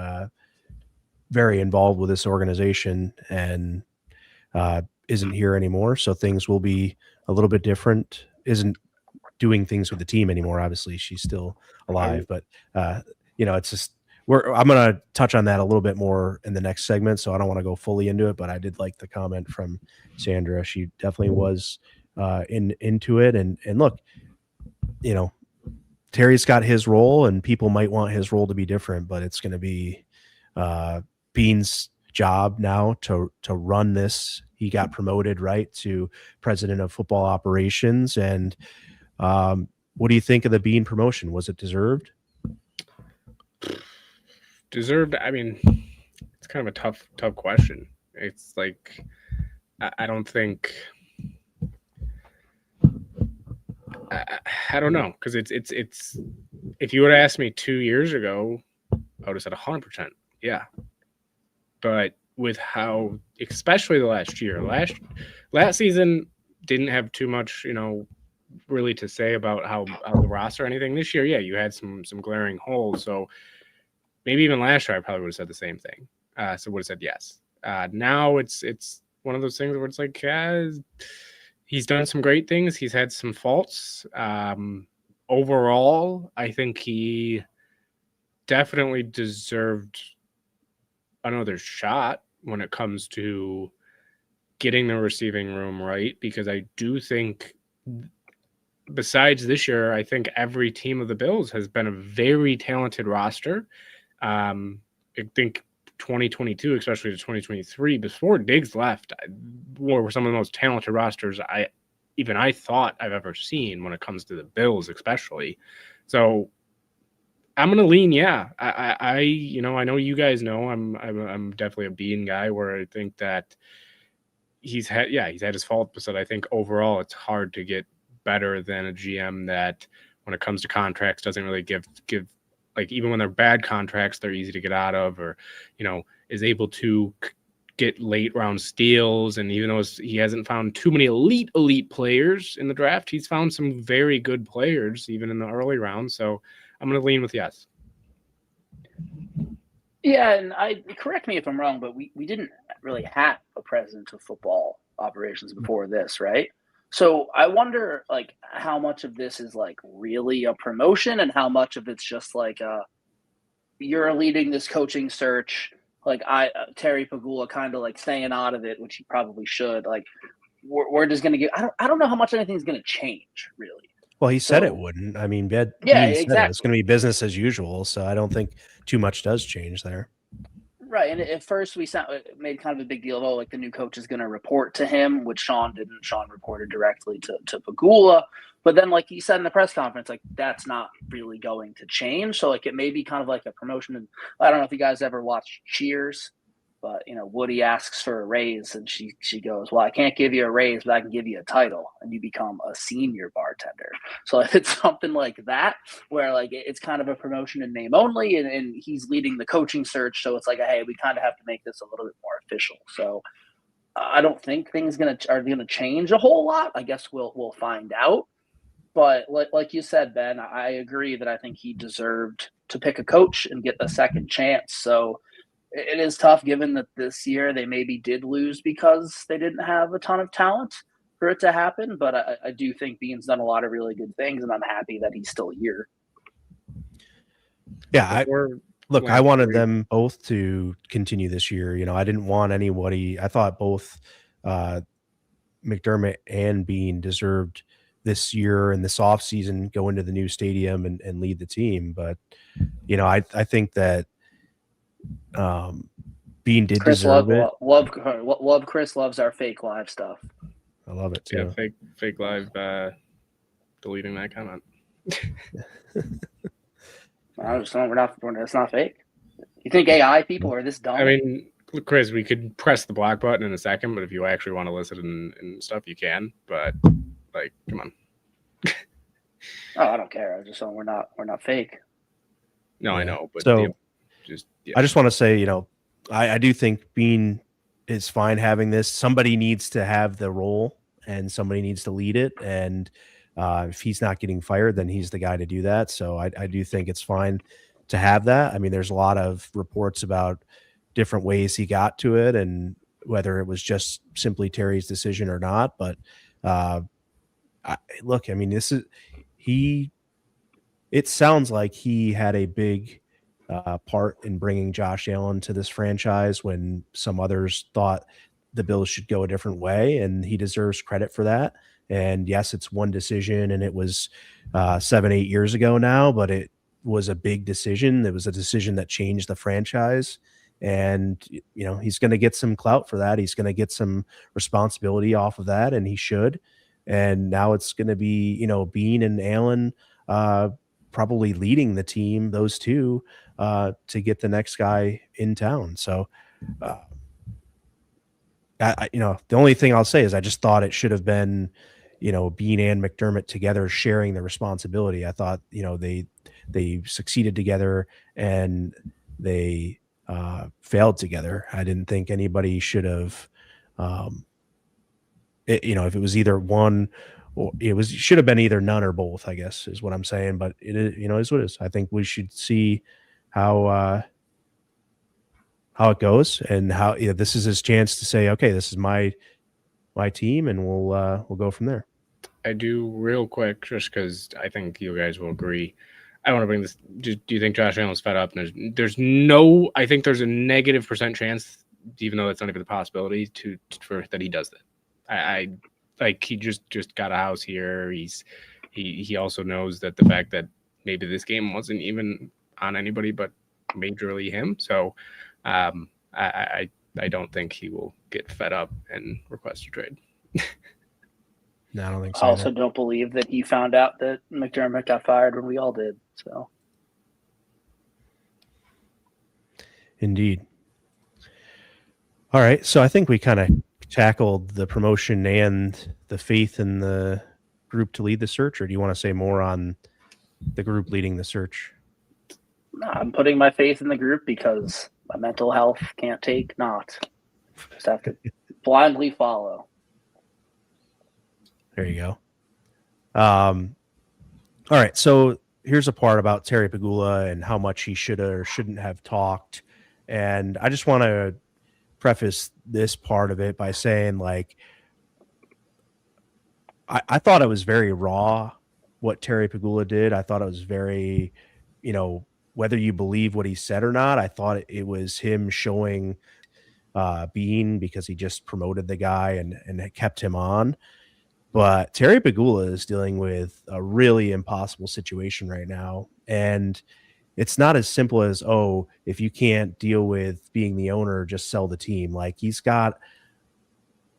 A: very involved with this organization, and isn't here anymore. So things will be a little bit different. Isn't doing things with the team anymore. Obviously, she's still alive, but it's just I'm going to touch on that a little bit more in the next segment. So I don't want to go fully into it, but I did like the comment from Sandra. She definitely was into it. And look, Terry's got his role, and people might want his role to be different, but it's going to be Bean's job now to run this. He got promoted to president of football operations, and what do you think of the Bean promotion? Was it deserved?
B: Deserved. I mean, it's kind of a tough question. It's like, I don't think, I don't know. Cause it's, if you would have asked me 2 years ago, I would have said 100%. Yeah. But with how, especially the last year, last season didn't have too much, really to say about how the roster or anything. This year, yeah, you had some glaring holes. So maybe even last year, I probably would have said the same thing. So would have said yes. Now it's one of those things where it's like, he's done some great things. He's had some faults. Overall, I think he definitely deserved another shot when it comes to getting the receiving room right, because I do think, besides this year, I think every team of the Bills has been a very talented roster. I think 2022, especially to 2023, before Diggs left, were some of the most talented rosters I thought I've ever seen when it comes to the Bills, especially. So I'm gonna lean. Yeah, I I know you guys know I'm definitely a Bean guy where I think that he's had his faults, but I think overall it's hard to get better than a GM that when it comes to contracts doesn't really give like even when they're bad contracts they're easy to get out of, or is able to get late round steals. And even though he hasn't found too many elite players in the draft, he's found some very good players even in the early rounds. So I'm going to lean with yes.
C: Yeah, and correct me if I'm wrong, but we didn't really have a president of football operations before this, right? So I wonder, like, how much of this is like really a promotion, and how much of it's just like you're leading this coaching search. Like Terry Pagula kind of like staying out of it, which he probably should. Like we're just gonna get. I don't know how much anything's gonna change really.
A: Well, he said it wouldn't. I mean, Bean
C: exactly.
A: said it's going to be business as usual, so I don't think too much does change there.
C: Right, and at first we made kind of a big deal of like the new coach is going to report to him, which Sean didn't. Sean reported directly to Pagula, but then like he said in the press conference, like that's not really going to change. So like it may be kind of like a promotion. And I don't know if you guys ever watched Cheers, but Woody asks for a raise, and she goes, "Well, I can't give you a raise, but I can give you a title, and you become a senior bartender." So if it's something like that, where like it's kind of a promotion in name only, and he's leading the coaching search, so it's like, hey, we kind of have to make this a little bit more official. So I don't think things are gonna change a whole lot. I guess we'll find out. But like you said, Ben, I agree that I think he deserved to pick a coach and get a second chance. So it is tough given that this year they maybe did lose because they didn't have a ton of talent for it to happen. But I do think Bean's done a lot of really good things, and I'm happy that he's still here.
A: Yeah, I wanted them both to continue this year. I didn't want anybody. I thought both McDermott and Bean deserved this year and this offseason go into the new stadium and lead the team. But, I think that Bean did
C: Chris
A: deserve it.
C: Love Chris loves our fake live stuff.
A: I love it too.
B: Yeah, fake live deleting that comment.
C: It's not fake. You think AI people are this dumb?
B: I mean, Chris, we could press the block button in a second, but if you actually want to listen and stuff, you can. But like, come on.
C: Oh, I don't care. I just saying we're not fake.
B: No, yeah. I know, but
A: so I just want to say, I do think Bean is fine having this. Somebody needs to have the role, and somebody needs to lead it. And if he's not getting fired, then he's the guy to do that. So I do think it's fine to have that. I mean, there's a lot of reports about different ways he got to it and whether it was just simply Terry's decision or not. But look, I mean, it sounds like he had a big part in bringing Josh Allen to this franchise when some others thought the Bills should go a different way, and he deserves credit for that. And yes, it's one decision, and it was 7-8 years ago now, but it was a big decision. It was a decision that changed the franchise, and he's going to get some clout for that. He's going to get some responsibility off of that, and he should. And now it's going to be Bean and Allen probably leading the team, those two, to get the next guy in town. So the only thing I'll say is I just thought it should have been Bean and McDermott together sharing the responsibility. I thought they succeeded together and they failed together. I didn't think anybody should have if it was either one, or should have been either none or both, I guess is what I'm saying. But it is, is what it is. I think we should see how it goes, and how this is his chance to say, okay, this is my team, and we'll go from there.
B: I do real quick, just because I think you guys will agree. I want to bring this. Do you think Josh Allen's fed up? And I think there's a negative % chance, even though that's not even a possibility, for that he does that. I like he just got a house here. He also knows that the fact that maybe this game wasn't even on anybody but majorly him. So I don't think he will get fed up and request a trade.
A: No, I don't think so.
C: I also don't believe that he found out that McDermott got fired when we all did. So
A: Indeed. All right. So I think we kind of tackled the promotion and the faith in the group to lead the search, or do you want to say more on the group leading the search?
C: I'm putting my faith in the group because my mental health can't take not. Just have to blindly follow.
A: There you go. All right. So here's a part about Terry Pagula and how much he should or shouldn't have talked. And I just want to preface this part of it by saying, like, I thought it was very raw what Terry Pagula did. I thought it was very, whether you believe what he said or not, I thought it was him showing Bean because he just promoted the guy and kept him on. But Terry Pagula is dealing with a really impossible situation right now. And it's not as simple as, oh, if you can't deal with being the owner, just sell the team. Like, he's got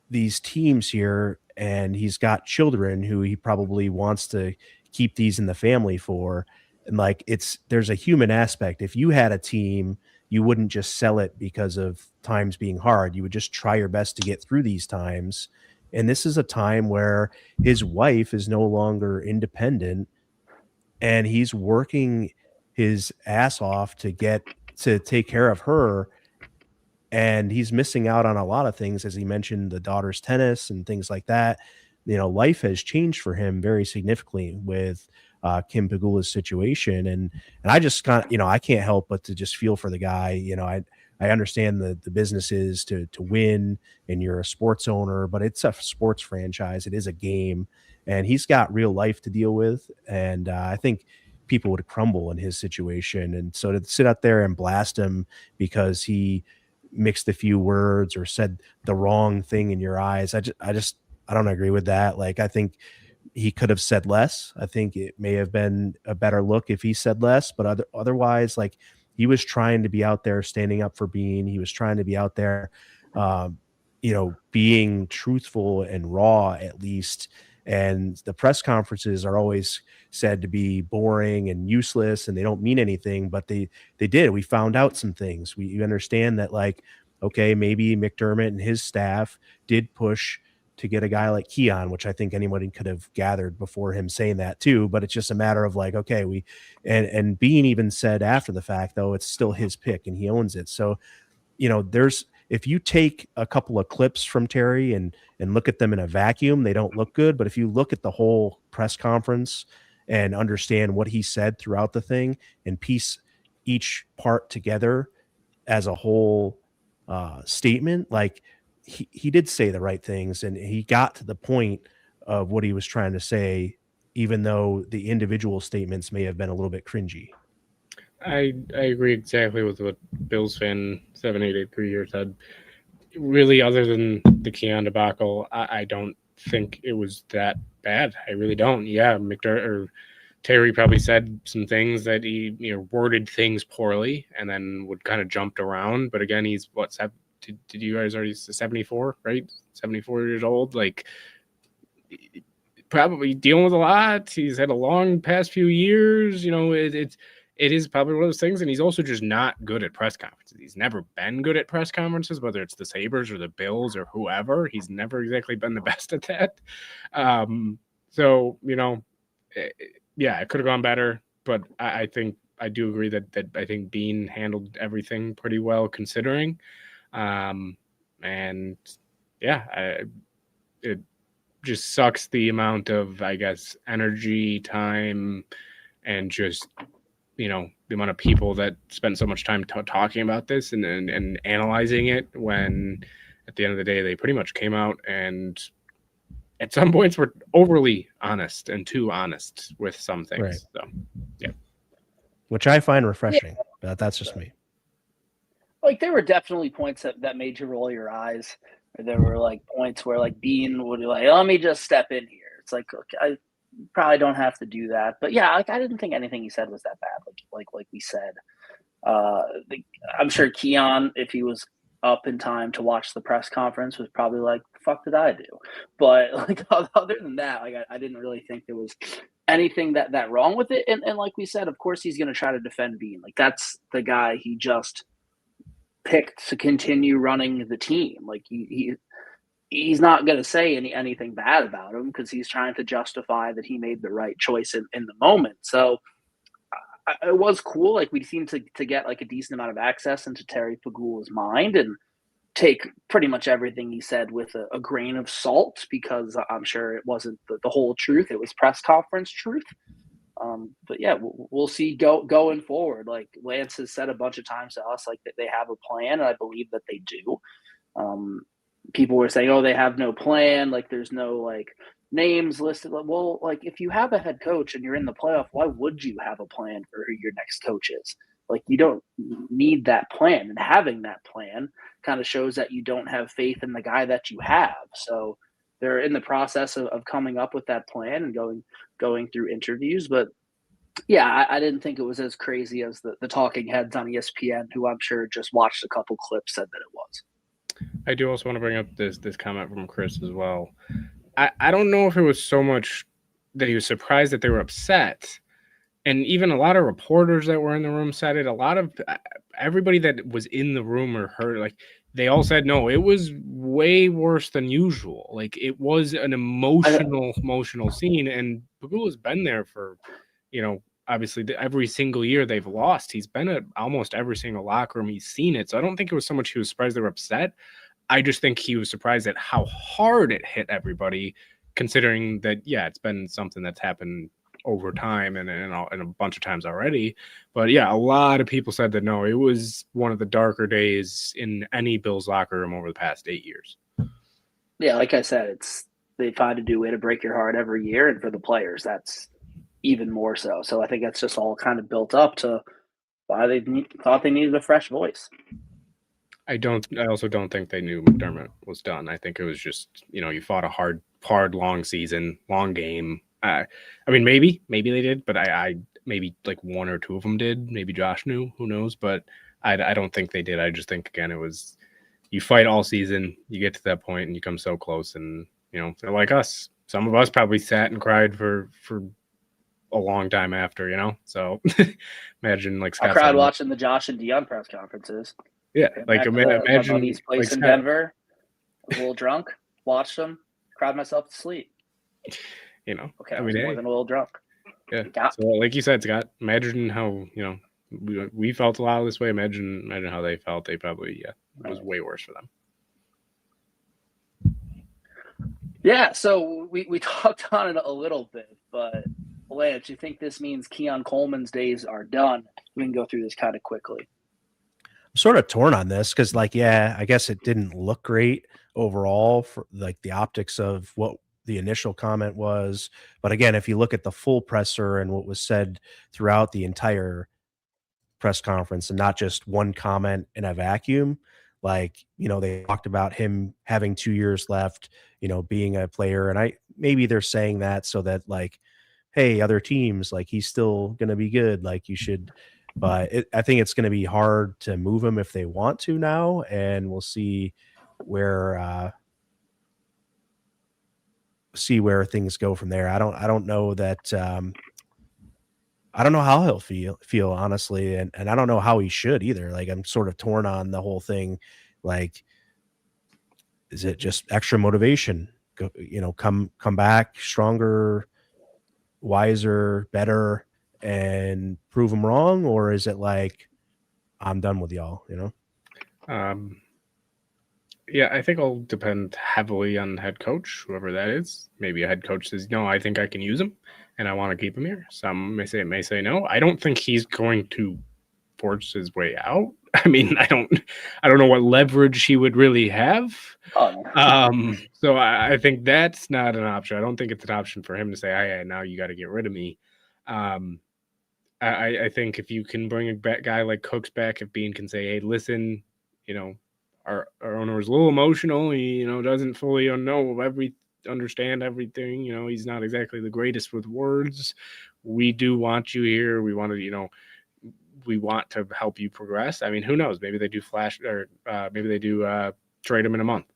A: these teams here and he's got children who he probably wants to keep these in the family for. And like, there's a human aspect. If you had a team, you wouldn't just sell it because of times being hard. You would just try your best to get through these times. And this is a time where his wife is no longer independent and he's working his ass off to take care of her. And he's missing out on a lot of things, as he mentioned, the daughter's tennis and things like that. Life has changed for him very significantly with Kim Pagula's situation. And I just I can't help but to just feel for the guy. I understand the business is to win and you're a sports owner, but it's a sports franchise. It is a game and he's got real life to deal with. And I think people would crumble in his situation. And so to sit out there and blast him because he mixed a few words or said the wrong thing in your eyes, I don't agree with that. Like, I think he could have said less. I think it may have been a better look if he said less, but otherwise, like, he was trying to be out there standing up for Bean. He was trying to be out there, being truthful and raw at least. And the press conferences are always said to be boring and useless and they don't mean anything, but they did. We found out some things. You understand that, like, okay, maybe McDermott and his staff did push to get a guy like Keon, which I think anybody could have gathered before him saying that too. But it's just a matter of like, okay, and Bean even said after the fact, though, it's still his pick and he owns it. So, if you take a couple of clips from Terry and look at them in a vacuum, they don't look good. But if you look at the whole press conference and understand what he said throughout the thing and piece each part together as a whole statement, like, he did say the right things and he got to the point of what he was trying to say, even though the individual statements may have been a little bit cringy.
B: I agree exactly with what Bills fan 7883 here said. Really, other than the Keon debacle, I don't think it was that bad. I really don't. Yeah, Terry probably said some things that he worded things poorly and then would kind of jumped around. But again, he's did you guys already 74, right? 74 years old, like, probably dealing with a lot. He's had a long past few years. It is probably one of those things, and he's also just not good at press conferences. He's never been good at press conferences, whether it's the Sabres or the Bills or whoever. He's never exactly been the best at that. Yeah, it could have gone better, but I think I do agree that I think Bean handled everything pretty well considering. And yeah, it just sucks the amount of, I guess, energy, time, and just the amount of people that spend so much time talking about this and analyzing it, when at the end of the day they pretty much came out and at some points were overly honest and too honest with some things.
A: Right.
B: So yeah,
A: which I find refreshing. But that's just me.
C: Like, there were definitely points that made you roll your eyes. Or there were like points where like Bean would be like, let me just step in here. It's like, okay, I probably don't have to do that. But yeah, like, I didn't think anything he said was that bad. Like we said, I'm sure Keon, if he was up in time to watch the press conference, was probably like, the fuck did I do? But like, other than that, like, I didn't really think there was anything that wrong with it. And like we said, of course he's going to try to defend Bean. Like, that's the guy he just picked to continue running the team. Like he's not going to say anything bad about him because he's trying to justify that he made the right choice in the moment. So it was cool. Like we seemed to get like a decent amount of access into Terry Pagula's mind and take pretty much everything he said with a grain of salt because I'm sure it wasn't the whole truth. It was press conference truth. But yeah, we'll see going forward. Like Lance has said a bunch of times to us, like that they have a plan, and I believe that they do. People were saying, "Oh, they have no plan. Like there's no like names listed." Well, like if you have a head coach and you're in the playoff, why would you have a plan for who your next coach is? Like you don't need that plan, and having that plan kind of shows that you don't have faith in the guy that you have. So they're in the process of coming up with that plan and going through interviews. But yeah, I didn't think it was as crazy as the talking heads on ESPN, who I'm sure just watched a couple clips, said that it was.
B: I do also want to bring up this comment from Chris as well. I don't know if it was so much that he was surprised that they were upset. And even a lot of reporters that were in the room said it. A lot of everybody that was in the room or heard, like, they all said, no, it was way worse than usual. Like, it was an emotional scene. And Pagula's been there for, obviously every single year they've lost. He's been at almost every single locker room. He's seen it. So I don't think it was so much he was surprised they were upset. I just think he was surprised at how hard it hit everybody, considering that, yeah, it's been something that's happened over time and a bunch of times already. But yeah, a lot of people said that, no, it was one of the darker days in any Bills locker room over the past 8 years.
C: Yeah, like I said, they find a new way to break your heart every year. And for the players, that's even more so. So I think that's just all kind of built up to why they thought they needed a fresh voice.
B: I also don't think they knew McDermott was done. I think it was just, you fought a hard, long season, long game. I mean, maybe they did, but I maybe like one or two of them did. Maybe Josh knew, who knows? But I don't think they did. I just think, again, it was, you fight all season, you get to that point and you come so close, and, they're like us. Some of us probably sat and cried for a long time after, so imagine like Scott.
C: I cried watching the Josh and Deion press conferences.
B: Yeah, like imagine
C: my buddy's place in Denver. I was a little drunk, watched them, cried myself to sleep. Okay, I was more than a little drunk.
B: Yeah. So like you said, Scott, imagine how we felt a lot of this way. Imagine how they felt. They probably it was way worse for them.
C: Yeah, so we talked on it a little bit, but Lance, you think this means Keon Coleman's days are done? We can go through this kind of quickly.
A: I'm sort of torn on this because, like, yeah, I guess it didn't look great overall for like the optics of what the initial comment was. But again, if you look at the full presser and what was said throughout the entire press conference and not just one comment in a vacuum, like, they talked about him having 2 years left, being a player. And maybe they're saying that so that, like, hey, other teams, like, he's still going to be good. Like, you should. But I think it's going to be hard to move him if they want to now, and we'll see where things go from there. I don't know that. I don't know how he'll feel honestly, and I don't know how he should either. Like, I'm sort of torn on the whole thing. Like, is it just extra motivation? Come back stronger, wiser, better, and prove them wrong, or is it like, I'm done with y'all?
B: Yeah, I think it'll depend heavily on the head coach, whoever that is. Maybe a head coach says, no, I think I can use him and I want to keep him here. Some may say no. I don't think he's going to force his way out. I mean, I don't know what leverage he would really have. So I think that's not an option. I don't think it's an option for him to say, hey, now you got to get rid of me. I think if you can bring a guy like Cooks back, if Bean can say, hey, listen, our owner is a little emotional. He, doesn't fully understand everything. He's not exactly the greatest with words. We do want you here. We want to, we want to help you progress. I mean, who knows? Maybe they do maybe they do trade him in a month.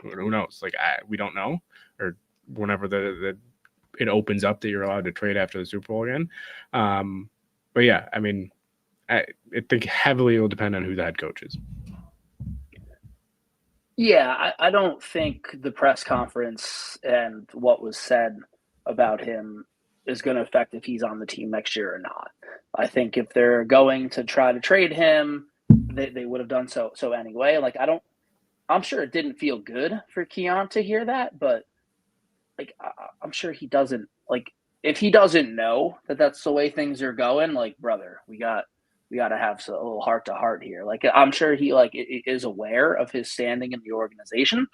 B: Who knows? Like, we don't know. Or whenever it opens up that you're allowed to trade after the Super Bowl again. But yeah, I mean, I think heavily it will depend on who the head coach is.
C: Yeah, I don't think the press conference and what was said about him is going to affect if he's on the team next year or not. I think if they're going to try to trade him, they would have done so anyway. Like I'm sure it didn't feel good for Keon to hear that, but like I'm sure he doesn't like if he doesn't know that that's the way things are going. Like, brother, we got to have a little heart to heart here. Like, I'm sure he is aware of his standing in the organization,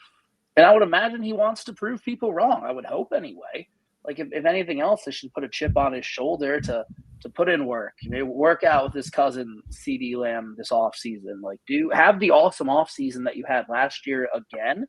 C: and I would imagine he wants to prove people wrong. I would hope anyway. Like, if anything else, they should put a chip on his shoulder to put in work. Maybe work out with his cousin CD Lamb this offseason. Like, have the awesome offseason that you had last year again,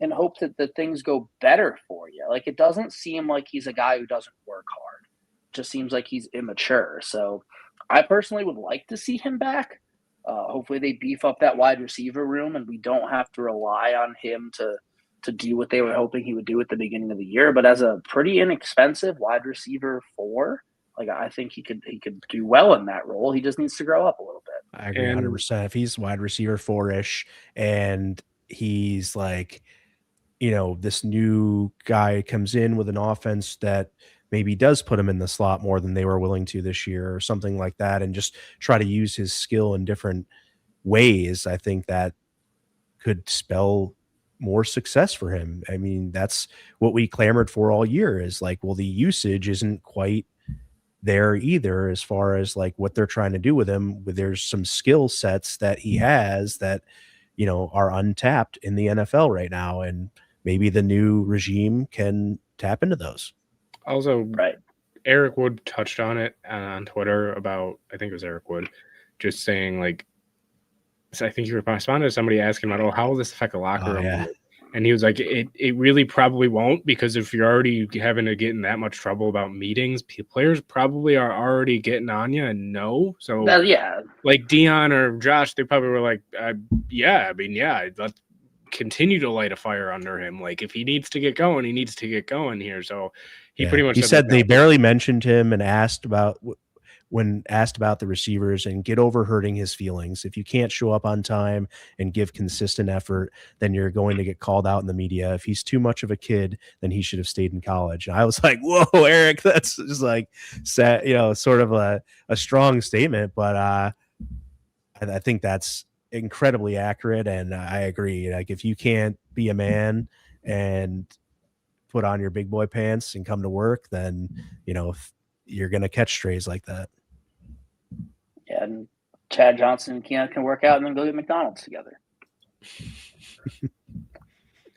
C: and hope that things go better for you. Like, it doesn't seem like he's a guy who doesn't work hard. It just seems like he's immature. So I personally would like to see him back. Hopefully they beef up that wide receiver room and we don't have to rely on him to do what they were hoping he would do at the beginning of the year. But as a pretty inexpensive wide receiver 4, like, I think he could do well in that role. He just needs to grow up a little bit.
A: I agree 100%. If he's wide receiver 4-ish and he's like, this new guy comes in with an offense that maybe does put him in the slot more than they were willing to this year or something like that, and just try to use his skill in different ways, I think that could spell more success for him. I mean, that's what we clamored for all year is like, well, the usage isn't quite there either as far as like what they're trying to do with him. There's some skill sets that he has that, are untapped in the NFL right now. And maybe the new regime can tap into those.
B: Also,
C: right.
B: Eric Wood touched on it on Twitter about, I think it was Eric Wood, just saying like, so I think he responded to somebody asking about, how will this affect the locker room?
A: Yeah.
B: And he was like, it really probably won't, because if you're already having to get in that much trouble about meetings, players probably are already getting on you and know. So
C: yeah,
B: like Dion or Josh, they probably were like, let's continue to light a fire under him. Like, if he needs to get going, he needs to get going here. So he pretty much
A: said they barely mentioned him and asked about the receivers and get over hurting his feelings. If you can't show up on time and give consistent effort, then you're going to get called out in the media. If he's too much of a kid, then he should have stayed in college. And I was like, whoa, Eric, that's just like sad, sort of a strong statement, but I think that's incredibly accurate. And I agree. Like, if you can't be a man and put on your big boy pants and come to work, then, you're going to catch strays like that.
C: Yeah, and Chad Johnson and Keon can work out and then go get McDonald's together.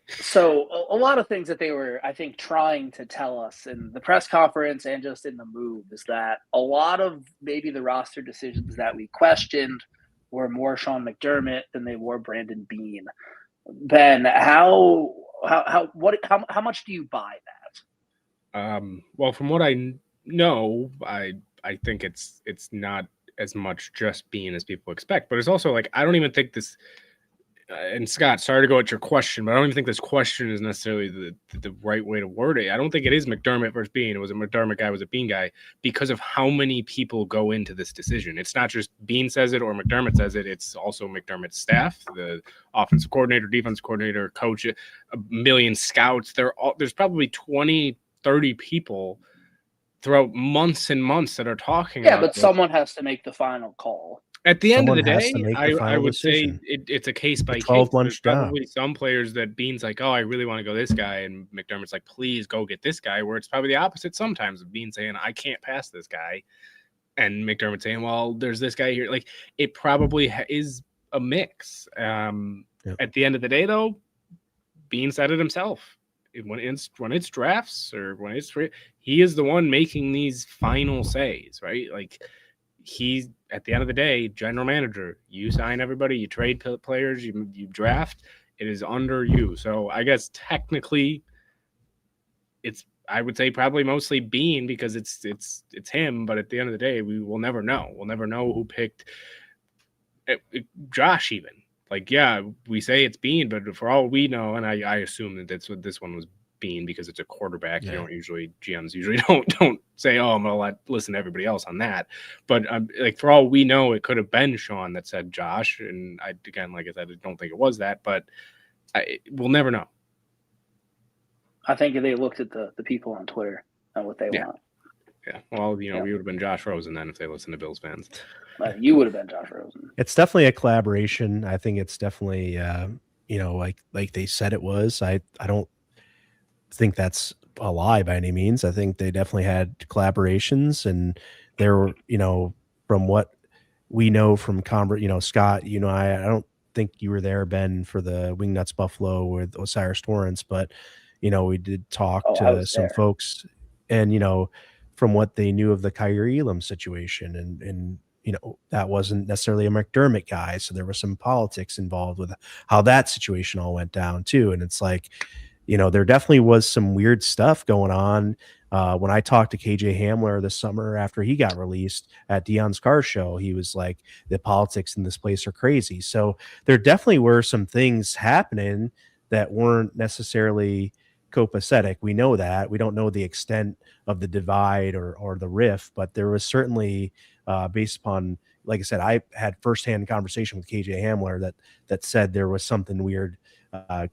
C: So a lot of things that they were, I think, trying to tell us in the press conference and just in the move is that a lot of maybe the roster decisions that we questioned were more Sean McDermott than they were Brandon Beane. Ben, how much do you buy that?
B: Well, from what I know, I think it's not as much just Beane as people expect, but it's also like, I don't even think this, and Scott, sorry to go at your question, but I don't even think this question is necessarily the right way to word it. I don't think it is McDermott versus Beane. It was a McDermott guy, was a Beane guy, because of how many people go into this decision. It's not just Beane says it or McDermott says it. It's also McDermott's staff, the offensive coordinator, defense coordinator, coach, a million scouts. There's probably 20, 30 people throughout months and months that are talking about
C: but
B: this.
C: Someone has to make the final call.
B: At the end of the
A: Someone has
B: day,
A: to make the
B: I
A: final
B: would
A: decision.
B: say it's a case by case.
A: 12-month
B: There's probably some players that Beane's like, I really want to go this guy, and McDermott's like, please go get this guy, where it's probably the opposite sometimes of Beane saying, I can't pass this guy, and McDermott saying, well, there's this guy here. Like, it probably is a mix. At the end of the day, though, Beane said it himself. When it's drafts or when it's free, he is the one making these final says, right? Like, he's at the end of the day, general manager. You sign everybody, you trade players, you draft. It is under you. So I guess technically, I would say probably mostly Beane, because it's him. But at the end of the day, we will never know. We'll never know who picked Josh even. Like, yeah, we say it's Beane, but for all we know, and I assume that that's what this one was Beane, because it's a quarterback.
A: Yeah.
B: GMs usually don't say, I'm gonna listen to everybody else on that. But like, for all we know, it could have been Sean that said Josh. And like I said, I don't think it was that. But We'll never know.
C: I think they looked at the people on Twitter and what they want.
B: Yeah. Well, we would have been Josh Rosen then if they listened to Bills fans.
C: You would have been Josh Rosen.
A: It's definitely a collaboration. I think it's definitely, like they said it was. I don't think that's a lie by any means. I think they definitely had collaborations, and there were, from what we know from Scott, I don't think you were there, Ben, for the Wingnuts Buffalo with Osiris Torrance, but we did talk to some folks, and from what they knew of the Kyrie Elam situation, and that wasn't necessarily a McDermott guy, so there was some politics involved with how that situation all went down too. And it's like, there definitely was some weird stuff going on. When I talked to KJ Hamler this summer after he got released at Dion's car show, he was like, the politics in this place are crazy. So there definitely were some things happening that weren't necessarily copacetic. We know that. We don't know the extent of the divide or the rift, but there was certainly, based upon, like I said, I had firsthand conversation with KJ Hamler that said there was something weird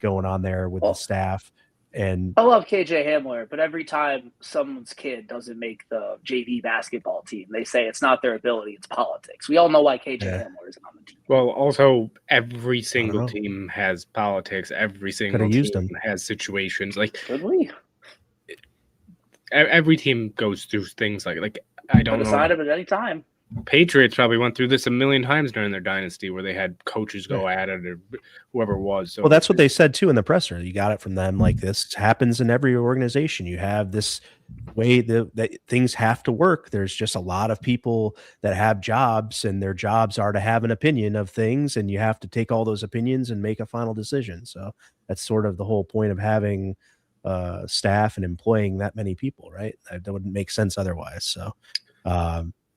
A: going on there with the staff. And
C: I love KJ Hamler, but every time someone's kid doesn't make the JV basketball team, they say it's not their ability, it's politics. We all know why KJ Hamler isn't on the team.
B: Well, also every single team has politics. Every single team has situations. Like,
C: could we?
B: Every team goes through things like I don't know.
C: Decide it at any time.
B: Patriots probably went through this a million times during their dynasty, where they had coaches go at it, or whoever it was. So,
A: well, that's what they said too in the presser. You got it from them. Like, this happens in every organization. You have this way that things have to work. There's just a lot of people that have jobs, and their jobs are to have an opinion of things, and you have to take all those opinions and make a final decision. So that's sort of the whole point of having staff and employing that many people, right? That wouldn't make sense otherwise. So,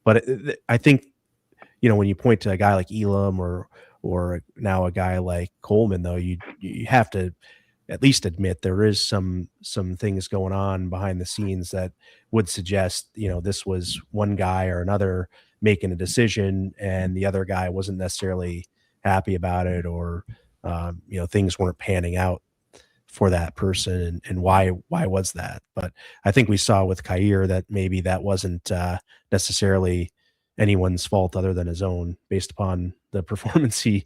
A: but I think, when you point to a guy like Elam or now a guy like Coleman, though, you have to at least admit there is some things going on behind the scenes that would suggest, this was one guy or another making a decision, and the other guy wasn't necessarily happy about it, or things weren't panning out for that person, and why was that? But I think we saw with Khair that maybe that wasn't necessarily anyone's fault other than his own, based upon the performance he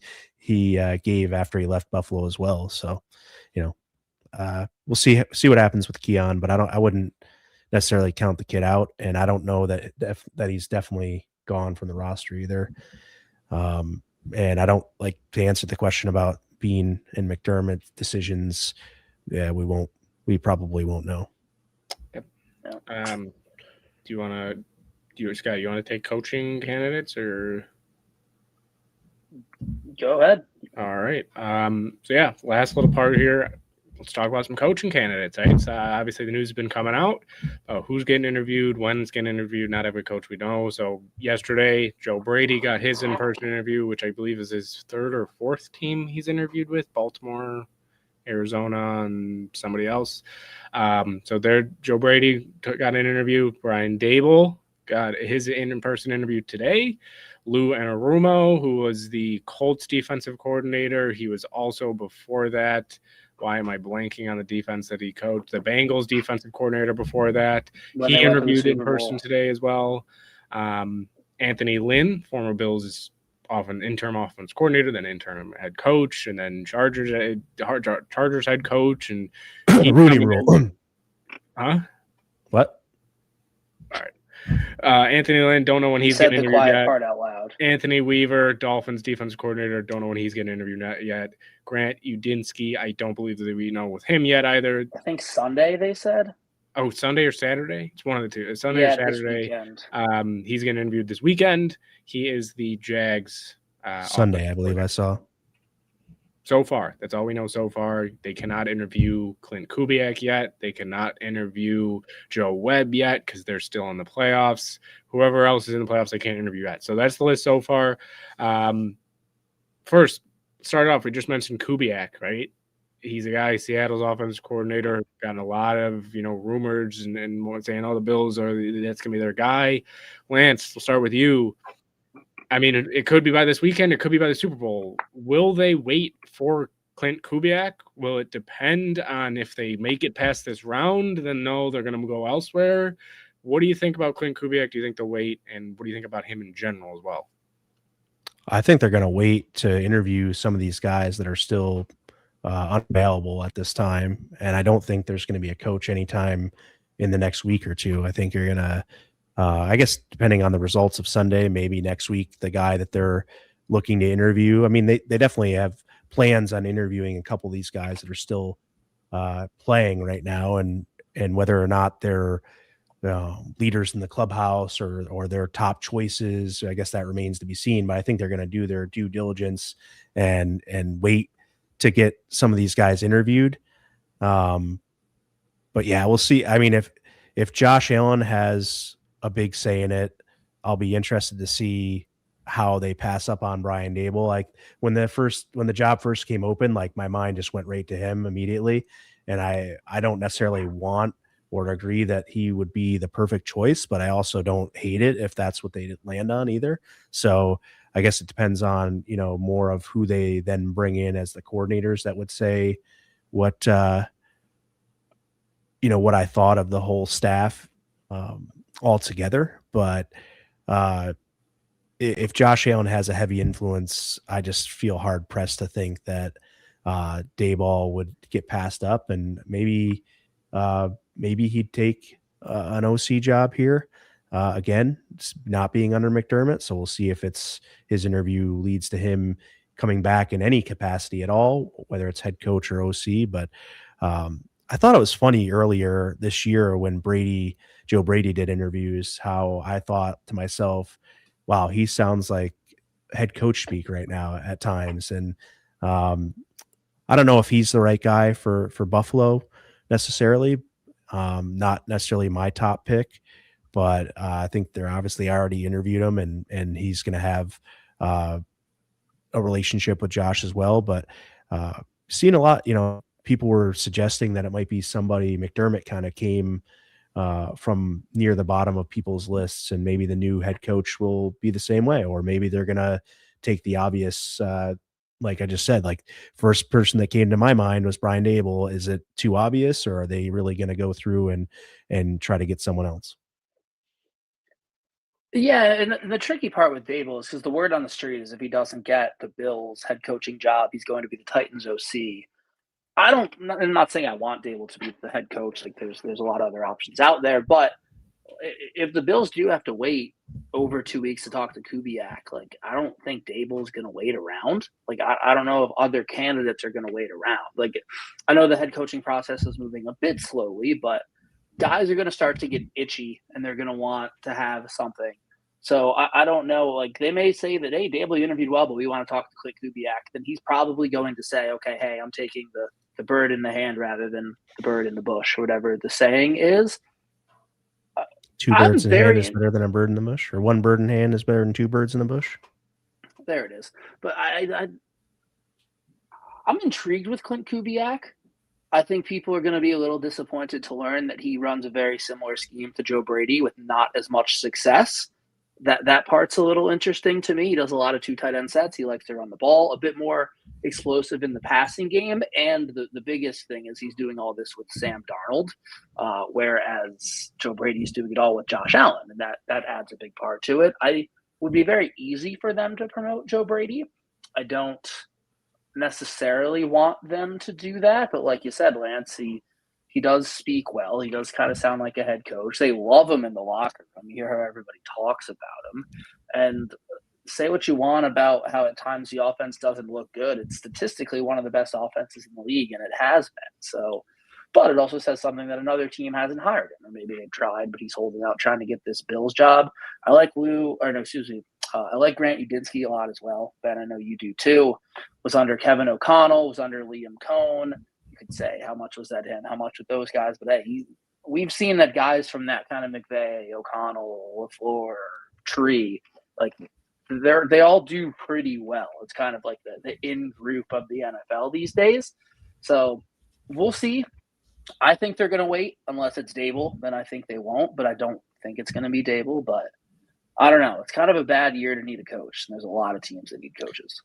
A: gave after he left Buffalo as well. So, we'll see what happens with Keon, but I wouldn't necessarily count the kid out, and I don't know that he's definitely gone from the roster either. And I don't like to answer the question about Bean and McDermott decisions. Yeah, we probably won't know.
B: Yep. Scott, you want to take coaching candidates, or?
C: Go ahead.
B: All right. So yeah, last little part here. Let's talk about some coaching candidates. Right? So obviously the news has been coming out. Who's getting interviewed, when's getting interviewed. Not every coach we know. So yesterday, Joe Brady got his in-person interview, which I believe is his third or fourth team he's interviewed with: Baltimore, Arizona, and somebody else. So there, Joe Brady got an interview. Brian Dable got his in-person interview today. Lou Anarumo, who was the Colts defensive coordinator, he was also before that. Why am I blanking on the defense that he coached? The Bengals defensive coordinator before that. He interviewed in person today as well. Anthony Lynn, former Bills interim offense coordinator, then interim head coach, and then Chargers head coach, and
A: Rooney Rule.
B: Huh?
A: What?
B: All right. Anthony Lynn, don't know when he's getting interviewed
C: yet.
B: Part
C: out loud.
B: Anthony Weaver, Dolphins defensive coordinator, don't know when he's getting interviewed yet. Grant Udinsky, I don't believe that we know with him yet either.
C: I think Sunday, they said.
B: Oh, Sunday or Saturday? It's one of the two. It's Sunday or Saturday. He's getting interviewed this weekend. He is the Jags.
A: Sunday, I believe I saw.
B: So far, that's all we know so far. They cannot interview Clint Kubiak yet. They cannot interview Joe Webb yet because they're still in the playoffs. Whoever else is in the playoffs, they can't interview yet. So that's the list so far. First, start off, we just mentioned Kubiak, right? He's a guy, Seattle's offensive coordinator, gotten a lot of, rumors and saying, the Bills that's going to be their guy. Lance, we'll start with you. I mean, it could be by this weekend. It could be by the Super Bowl. Will they wait for Clint Kubiak, will it depend on if they make it past this round? Then no, they're going to go elsewhere. What do you think about Clint Kubiak? Do you think they'll wait? And what do you think about him in general as well?
A: I think they're going to wait to interview some of these guys that are still unavailable at this time. And I don't think there's going to be a coach anytime in the next week or two. I think you're going to, I guess, depending on the results of Sunday, maybe next week, the guy that they're looking to interview. I mean, they definitely have plans on interviewing a couple of these guys that are still playing right now, and whether or not they're leaders in the clubhouse or their top choices, I guess that remains to be seen. But I think they're going to do their due diligence and wait to get some of these guys interviewed. But yeah, we'll see. I mean, if Josh Allen has a big say in it, I'll be interested to see how they pass up on Brian Dable. Like when the job first came open, like my mind just went right to him immediately. And I don't necessarily want or agree that he would be the perfect choice, but I also don't hate it if that's what they land on either. So I guess it depends on, more of who they then bring in as the coordinators that would say what, what I thought of the whole staff altogether. But if Josh Allen has a heavy influence, I just feel hard pressed to think that Dayball would get passed up, and maybe he'd take an OC job here again, not being under McDermott. So we'll see if his interview leads to him coming back in any capacity at all, whether it's head coach or OC. But I thought it was funny earlier this year when Joe Brady did interviews, how I thought to myself, wow, he sounds like head coach speak right now at times. And I don't know if he's the right guy for Buffalo necessarily. Not necessarily my top pick, but I think they're obviously already interviewed him, and he's going to have a relationship with Josh as well. But seeing a lot, people were suggesting that it might be somebody McDermott kind of came from near the bottom of people's lists, and maybe the new head coach will be the same way, or maybe they're going to take the obvious, like I just said, like first person that came to my mind was Brian Dable. Is it too obvious, or are they really going to go through and try to get someone else?
C: Yeah, and the tricky part with Dable is because the word on the street is if he doesn't get the Bills head coaching job, he's going to be the Titans OC. I'm not saying I want Dable to be the head coach. Like there's a lot of other options out there, but if the Bills do have to wait over 2 weeks to talk to Kubiak, like I don't think Dable's going to wait around. Like I don't know if other candidates are going to wait around. Like I know the head coaching process is moving a bit slowly, but guys are going to start to get itchy and they're going to want to have something. So I don't know. Like they may say that, hey, Dable, you interviewed well, but we want to talk to Clint Kubiak. Then he's probably going to say, okay, hey, I'm taking the bird in the hand rather than the bird in the bush, or whatever the saying is.
A: Two birds in hand is better than a bird in the bush, or one bird in hand is better than two birds in the bush.
C: There it is. But I'm intrigued with Clint Kubiak. I think people are going to be a little disappointed to learn that he runs a very similar scheme to Joe Brady with not as much success. That part's a little interesting to me. He does a lot of two tight end sets. He likes to run the ball, a bit more explosive in the passing game. And the biggest thing is he's doing all this with Sam Darnold, whereas Joe Brady's doing it all with Josh Allen. And that adds a big part to it. I would be very easy for them to promote Joe Brady. I don't necessarily want them to do that. But like you said, Lance, he does speak well. He does kind of sound like a head coach. They love him in the locker room. You hear how everybody talks about him. And say what you want about how at times the offense doesn't look good. It's statistically one of the best offenses in the league, and it has been. So, but it also says something that another team hasn't hired him, or maybe they've tried, but he's holding out trying to get this Bills job. I like I like Grant Udinski a lot as well. Ben, I know you do too. Was under Kevin O'Connell, was under Liam Cohn. Could say how much was that him, how much with those guys, but hey, we've seen that guys from that kind of McVay, O'Connell, LaFleur, Tree, like they all do pretty well. It's kind of like the in group of the NFL these days. So we'll see. I think they're going to wait unless it's Dable. Then I think they won't, but I don't think it's going to be Dable. But I don't know. It's kind of a bad year to need a coach. And there's a lot of teams that need coaches.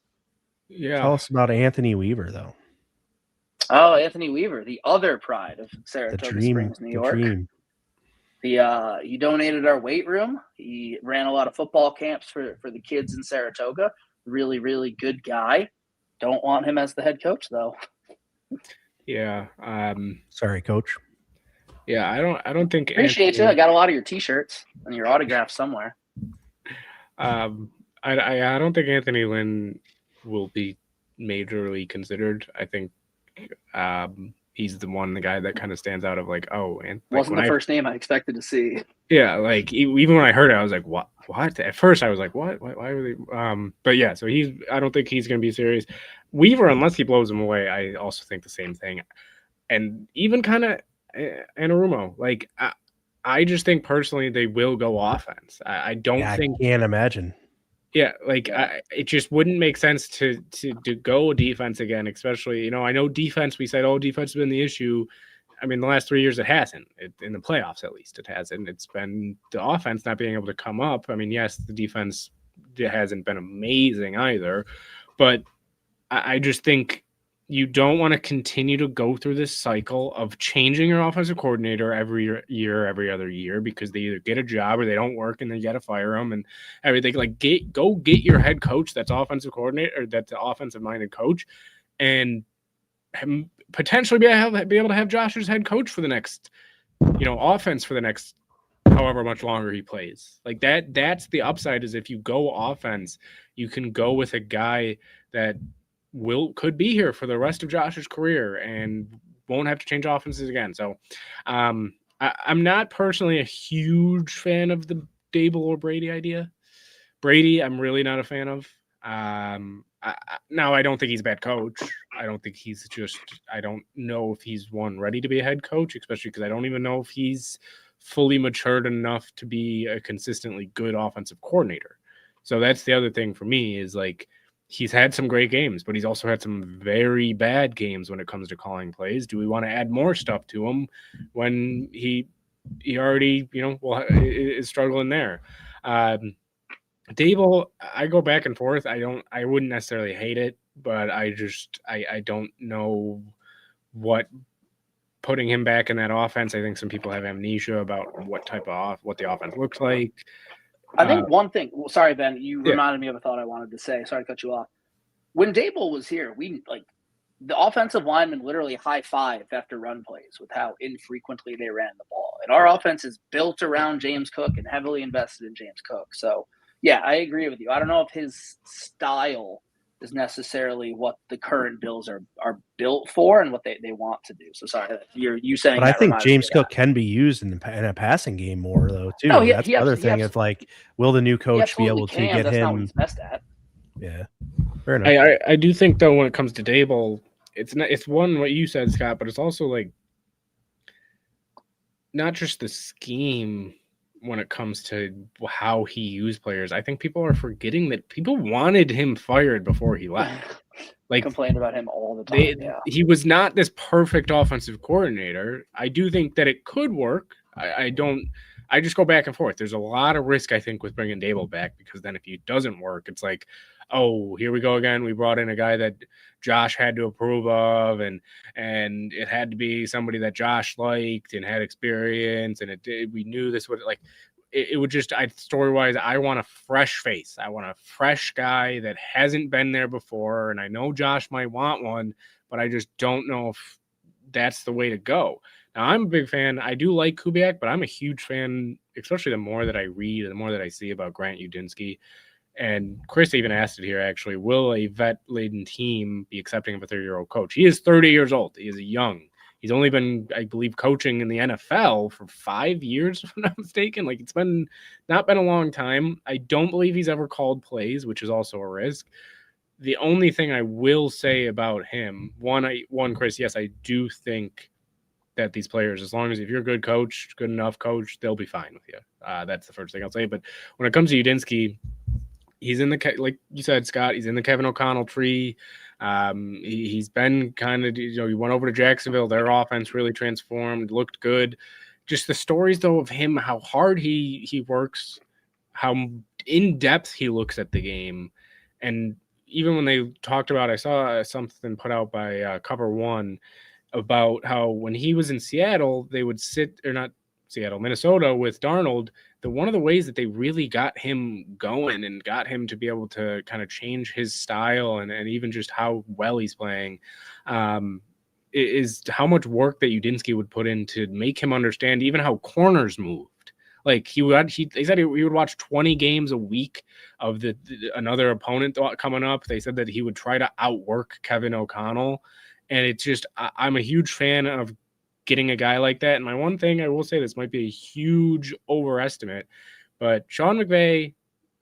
B: Yeah.
A: Tell us about Anthony Weaver, though.
C: Oh, Anthony Weaver, the other pride of
A: The
C: Saratoga
A: dream.
C: Springs, New
A: The
C: York.
A: dream.
C: He donated our weight room. He ran a lot of football camps for the kids in Saratoga. Really, really good guy. Don't want him as the head coach though.
B: Yeah.
A: Sorry, coach.
B: Yeah. I don't think
C: Appreciate you. I got a lot of your T-shirts and your autographs somewhere.
B: I don't think Anthony Lynn will be majorly considered. I think he's the guy that kind of stands out of like, oh, and like
C: wasn't the first name I expected to see.
B: Yeah, like even when I heard it, I was like, what? At first, I was like, what? Why were they? But yeah, so I don't think he's going to be serious. Weaver, unless he blows him away, I also think the same thing. And even kind of Anarumo, like I just think personally they will go offense. I don't think.
A: I can't imagine.
B: Yeah, like it just wouldn't make sense to go defense again, especially, I know defense, we said, defense has been the issue. I mean, the last 3 years it hasn't. In the playoffs, at least, it hasn't. It's been the offense not being able to come up. I mean, yes, the defense hasn't been amazing either, but I just think you don't want to continue to go through this cycle of changing your offensive coordinator every year, every other year, because they either get a job or they don't work and then you got to fire them and everything. Like, go get your head coach that's offensive coordinator, or that's the offensive minded coach, and potentially be able to have Josh as head coach for the next, offense for the next however much longer he plays. Like that's the upside, is if you go offense, you can go with a guy that could be here for the rest of Josh's career and won't have to change offenses again. So I'm not personally a huge fan of the Dable or Brady idea. Brady, I'm really not a fan of. Now, I don't think he's a bad coach. I don't think he's I don't know if he's ready to be a head coach, especially because I don't even know if he's fully matured enough to be a consistently good offensive coordinator. So that's the other thing for me, is like, he's had some great games, but he's also had some very bad games when it comes to calling plays. Do we want to add more stuff to him when he already, is struggling there? Dable, I go back and forth. I wouldn't necessarily hate it, but I don't know what putting him back in that offense. I think some people have amnesia about what the offense looks like.
C: I think one thing. Well, sorry, Ben, you reminded me of a thought I wanted to say. Sorry to cut you off. When Dable was here, the offensive linemen literally high-five after run plays with how infrequently they ran the ball. And our offense is built around James Cook and heavily invested in James Cook. So, yeah, I agree with you. I don't know if his style is necessarily what the current Bills are built for and what they want to do. So, sorry, you saying
A: but
C: that.
A: I think James Cook can be used in a passing game more, though, too.
C: No,
A: that's the other thing. Of like, will the new coach be able to get
C: That's
A: him?
C: not what he's best at.
A: Yeah, fair enough.
B: I do think, though, when it comes to Dable, it's one, what you said, Scott, but it's also like not just the scheme when it comes to how he used players. I think people are forgetting that people wanted him fired before he left. Like,
C: complained about him all the time.
B: He was not this perfect offensive coordinator. I do think that it could work. I just go back and forth. There's a lot of risk, I think, with bringing Dable back, because then if it doesn't work, it's like, oh, here we go again. We brought in a guy that Josh had to approve of, and it had to be somebody that Josh liked and had experience, and we knew this would, like, it would just, story-wise, I want a fresh face. I want a fresh guy that hasn't been there before, and I know Josh might want one, but I just don't know if that's the way to go. Now, I'm a big fan. I do like Kubiak, but I'm a huge fan, especially the more that I read, the more that I see about Grant Udinski. And Chris even asked it here, actually, will a vet-laden team be accepting of a 30-year-old coach? He is 30 years old. He is young. He's only been, I believe, coaching in the NFL for 5 years, if I'm not mistaken. Like, it's not been a long time. I don't believe he's ever called plays, which is also a risk. The only thing I will say about him, one, Chris, yes, I do think that these players, as long as if you're a good coach, good enough coach, they'll be fine with you. That's the first thing I'll say. But when it comes to Udinski, he's in like you said, Scott, he's in the Kevin O'Connell tree. He's been kind of, he went over to Jacksonville. Their offense really transformed, looked good. Just the stories, though, of him, how hard he works, how in depth he looks at the game, and even when they talked about, I saw something put out by Cover One about how when he was in Seattle, they would Minnesota with Darnold. One of the ways that they really got him going and got him to be able to kind of change his style and even just how well he's playing is how much work that Udinski would put in to make him understand even how corners moved. Like he said he would watch 20 games a week of another opponent coming up. They said that he would try to outwork Kevin O'Connell. And it's just, I'm a huge fan of getting a guy like that. And my one thing I will say, this might be a huge overestimate, but Sean McVay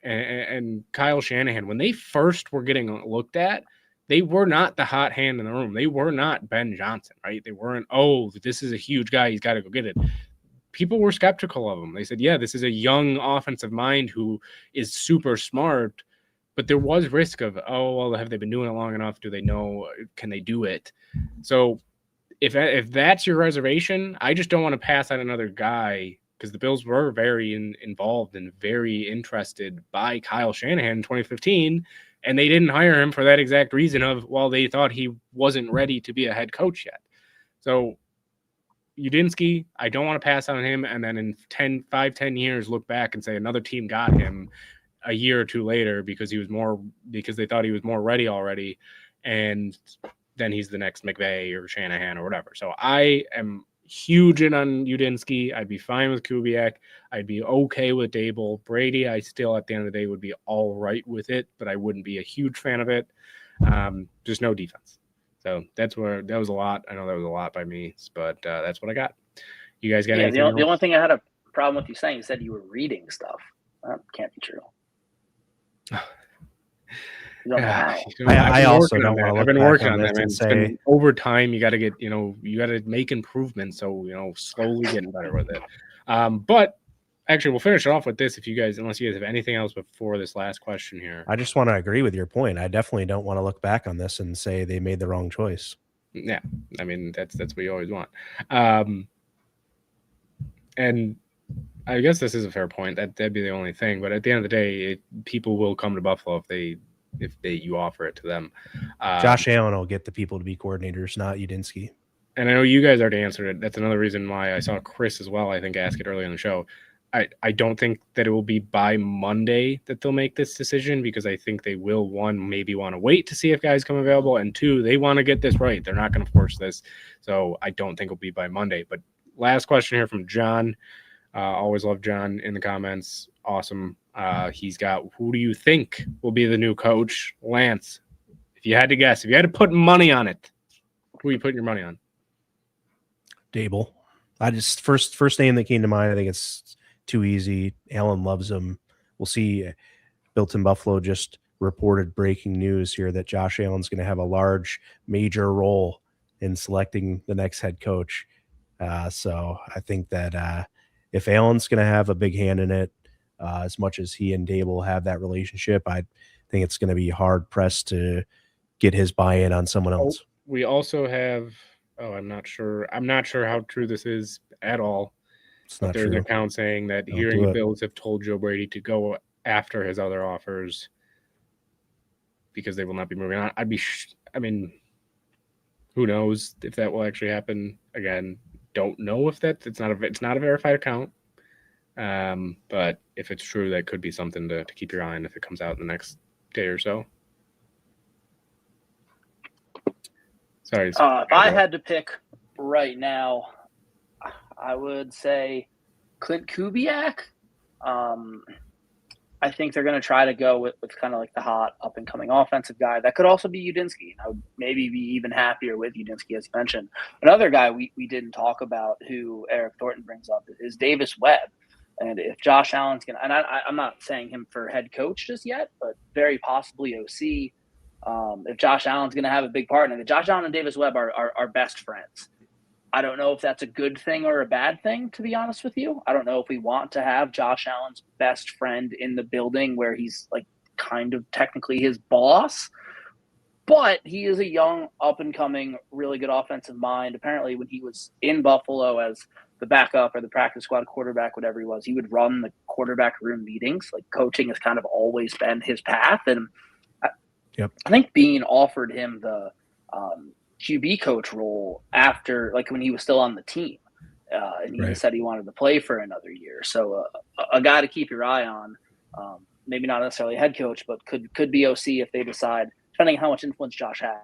B: and Kyle Shanahan, when they first were getting looked at, they were not the hot hand in the room. They were not Ben Johnson, right? They weren't, oh, this is a huge guy, he's got to go get it. People were skeptical of him. They said, yeah, this is a young offensive mind who is super smart, but there was risk of, oh, well, have they been doing it long enough? Do they know? Can they do it? So if that's your reservation, I just don't want to pass on another guy, because the Bills were very involved and very interested by Kyle Shanahan in 2015, and they didn't hire him for that exact reason of, well, they thought he wasn't ready to be a head coach yet. So Udinski, I don't want to pass on him, and then in 10 years look back and say another team got him a year or two later because they thought he was more ready already, and then he's the next McVay or Shanahan or whatever. So I am huge in on Udinski. I'd be fine with Kubiak. I'd be okay with Dable. Brady, I still at the end of the day would be all right with it, but I wouldn't be a huge fan of it. Just no defense. So that was a lot. I know that was a lot by me, but that's what I got. You guys got anything else?
C: The only thing I had a problem with you saying, you said you were reading stuff. That can't be true.
A: I also don't want to look
B: I've been
A: back
B: working
A: on
B: on
A: this
B: that,
A: and
B: man.
A: say
B: Over time, you got to get, you got to make improvements. So, slowly getting better with it. But actually, we'll finish it off with this unless you guys have anything else before this last question here.
A: I just want to agree with your point. I definitely don't want to look back on this and say they made the wrong choice.
B: Yeah. I mean, that's what you always want. And I guess this is a fair point. That'd be the only thing. But at the end of the day, people will come to Buffalo if you offer it to them.
A: Josh Allen will get the people to be coordinators, not Udinski.
B: And I know you guys already answered it. That's another reason why I saw Chris as well, I think, ask it early on the show. I don't think that it will be by Monday that they'll make this decision, because I think they will, one, maybe want to wait to see if guys come available, and two, they want to get this right. They're not going to force this. So I don't think it'll be by Monday. But last question here from John. Always love John in the comments. Awesome. He's got, who do you think will be the new coach? Lance, if you had to guess, if you had to put money on it, who are you putting your money on?
A: Dable. I just first name that came to mind. I think it's too easy. Allen loves him. We'll see. Built in Buffalo just reported breaking news here that Josh Allen's going to have a large, major role in selecting the next head coach. So I think that if Allen's going to have a big hand in it, as much as he and Dable have that relationship, I think it's going to be hard pressed to get his buy-in on someone else.
B: We also have, I'm not sure how true this is at all.
A: It's not
B: There's
A: true.
B: an account saying that hearing the Bills have told Joe Brady to go after his other offers because they will not be moving on. I mean, who knows if that will actually happen? Again, don't know if it's not a verified account. But if it's true, that could be something to keep your eye on if it comes out in the next day or so. Sorry.
C: If I had to pick right now, I would say Clint Kubiak. I think they're going to try to go with kind of like the hot up-and-coming offensive guy. That could also be Udinski. I would maybe be even happier with Udinski, as you mentioned. Another guy we didn't talk about, who Eric Thornton brings up, is Davis Webb. And if Josh Allen's going to – and I'm not saying him for head coach just yet, but very possibly OC. If Josh Allen's going to have a big part in it, Josh Allen and Davis Webb are best friends. I don't know if that's a good thing or a bad thing, to be honest with you. I don't know if we want to have Josh Allen's best friend in the building where he's like kind of technically his boss. But he is a young, up-and-coming, really good offensive mind. Apparently, when he was in Buffalo as the backup or the practice squad quarterback, whatever he was, he would run the quarterback room meetings. Like, coaching has kind of always been his path. And
A: Yep.
C: I think Bean offered him the QB coach role after, like, when he was still on the team. And he
A: Right.
C: said he wanted to play for another year. So a guy to keep your eye on, maybe not necessarily a head coach, but could be OC if they decide, depending on how much influence Josh has.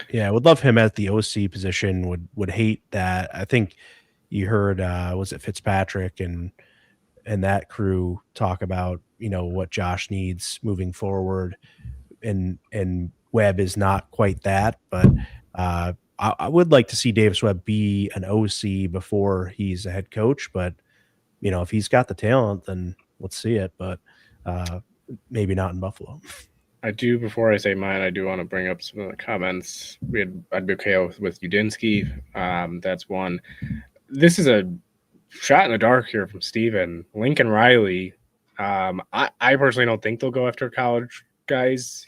A: Yeah, would love him at the OC position. Would hate that. I think you heard was it Fitzpatrick and that crew talk about, you know, what Josh needs moving forward, and Webb is not quite that, but I would like to see Davis Webb be an OC before he's a head coach. But you know, if he's got the talent, then let's see it. But maybe not in Buffalo.
B: I do, before I say mine, I do want to bring up some of the comments. I'd be okay with Udinsky. That's one. This is a shot in the dark here from Steven. Lincoln Riley. I personally don't think they'll go after college guys.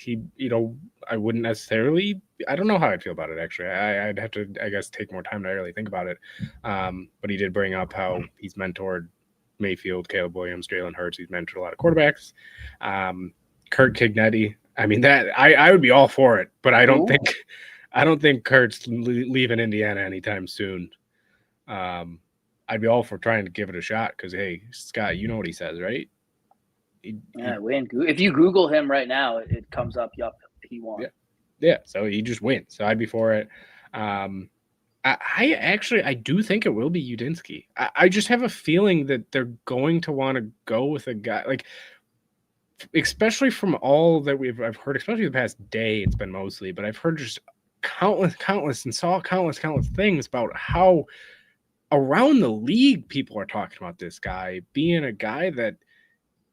B: I wouldn't necessarily. I don't know how I'd feel about it, actually. I'd have to, I guess, take more time to really think about it. But he did bring up how he's mentored Mayfield, Caleb Williams, Jalen Hurts. He's mentored a lot of quarterbacks. Kurt Kignetti. I mean, that I would be all for it, but I don't think Kurt's leaving Indiana anytime soon. I'd be all for trying to give it a shot because, hey, Scott, you know what he says, right?
C: If you Google him right now, it comes up. Yup, he won.
B: Yeah. So he just wins. So I'd be for it. I do think it will be Udinsky. I just have a feeling that they're going to want to go with a guy like, especially from all that I've heard, especially the past day, it's been mostly, but I've heard just countless and saw countless things about how around the league people are talking about this guy being a guy that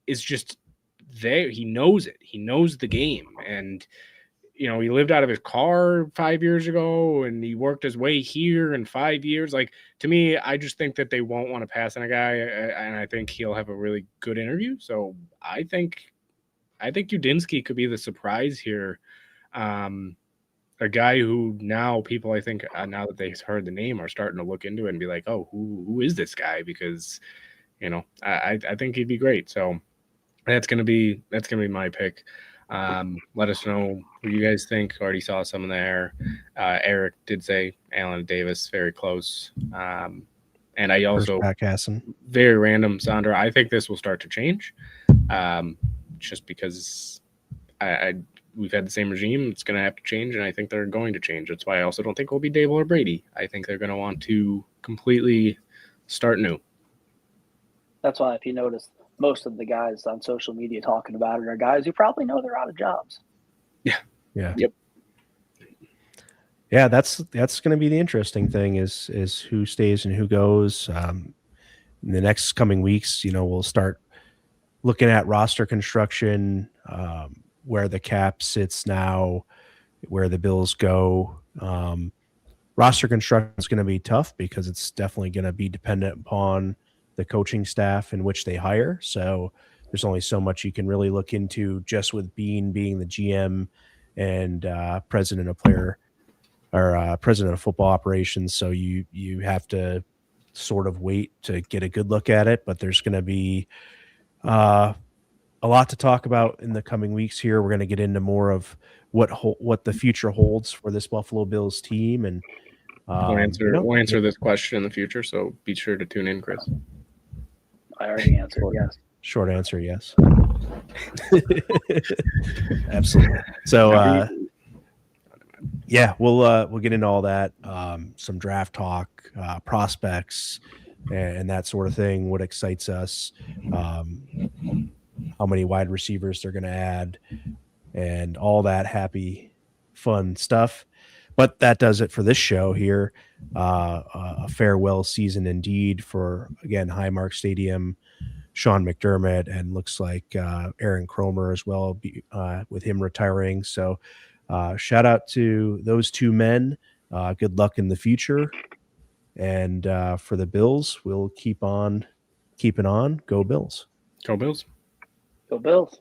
B: is just there. He knows it. He knows the game. And, you know, he lived out of his car 5 years ago and he worked his way here in 5 years. Like, to me, I just think that they won't want to pass on a guy, and I think he'll have a really good interview. So I think Udinsky could be the surprise here. A guy who now people, I think, now that they've heard the name, are starting to look into it and be like, oh, who is this guy? Because, you know, I think he'd be great. So that's gonna be my pick. Let us know what you guys think. Already saw some in there. Eric did say Allen Davis, very close. And I also, very random, Sandra, I think this will start to change. Just because we've had the same regime, it's going to have to change, and I think they're going to change. That's why I also don't think it will be Dable or Brady. I think they're going to want to completely start new.
C: That's why, if you notice, most of the guys on social media talking about it are guys who probably know they're out of jobs.
A: Yeah.
B: Yep.
A: Yeah, that's going to be the interesting thing is who stays and who goes. In the next coming weeks, you know, we'll start looking at roster construction, where the cap sits now, where the Bills go. Roster construction is going to be tough because it's definitely going to be dependent upon the coaching staff in which they hire. So there's only so much you can really look into just with being the GM and president of president of football operations. So you have to sort of wait to get a good look at it, but there's going to be a lot to talk about in the coming weeks here. We're going to get into more of what the future holds for this Buffalo Bills team, and
B: we'll answer this question in the future. So be sure to tune in, Chris.
C: I already answered yes.
A: Short answer, yes. Absolutely. So yeah, we'll get into all that. Some draft talk, prospects, and that sort of thing. What excites us. How many wide receivers they're going to add, and all that happy, fun stuff. But that does it for this show here. A farewell season indeed for, again, Highmark Stadium, Sean McDermott, and looks like Aaron Cromer as well, with him retiring. So shout out to those two men. Good luck in the future. And for the Bills, we'll keep on keeping on. Go Bills.
B: Go Bills.
C: Go Bills.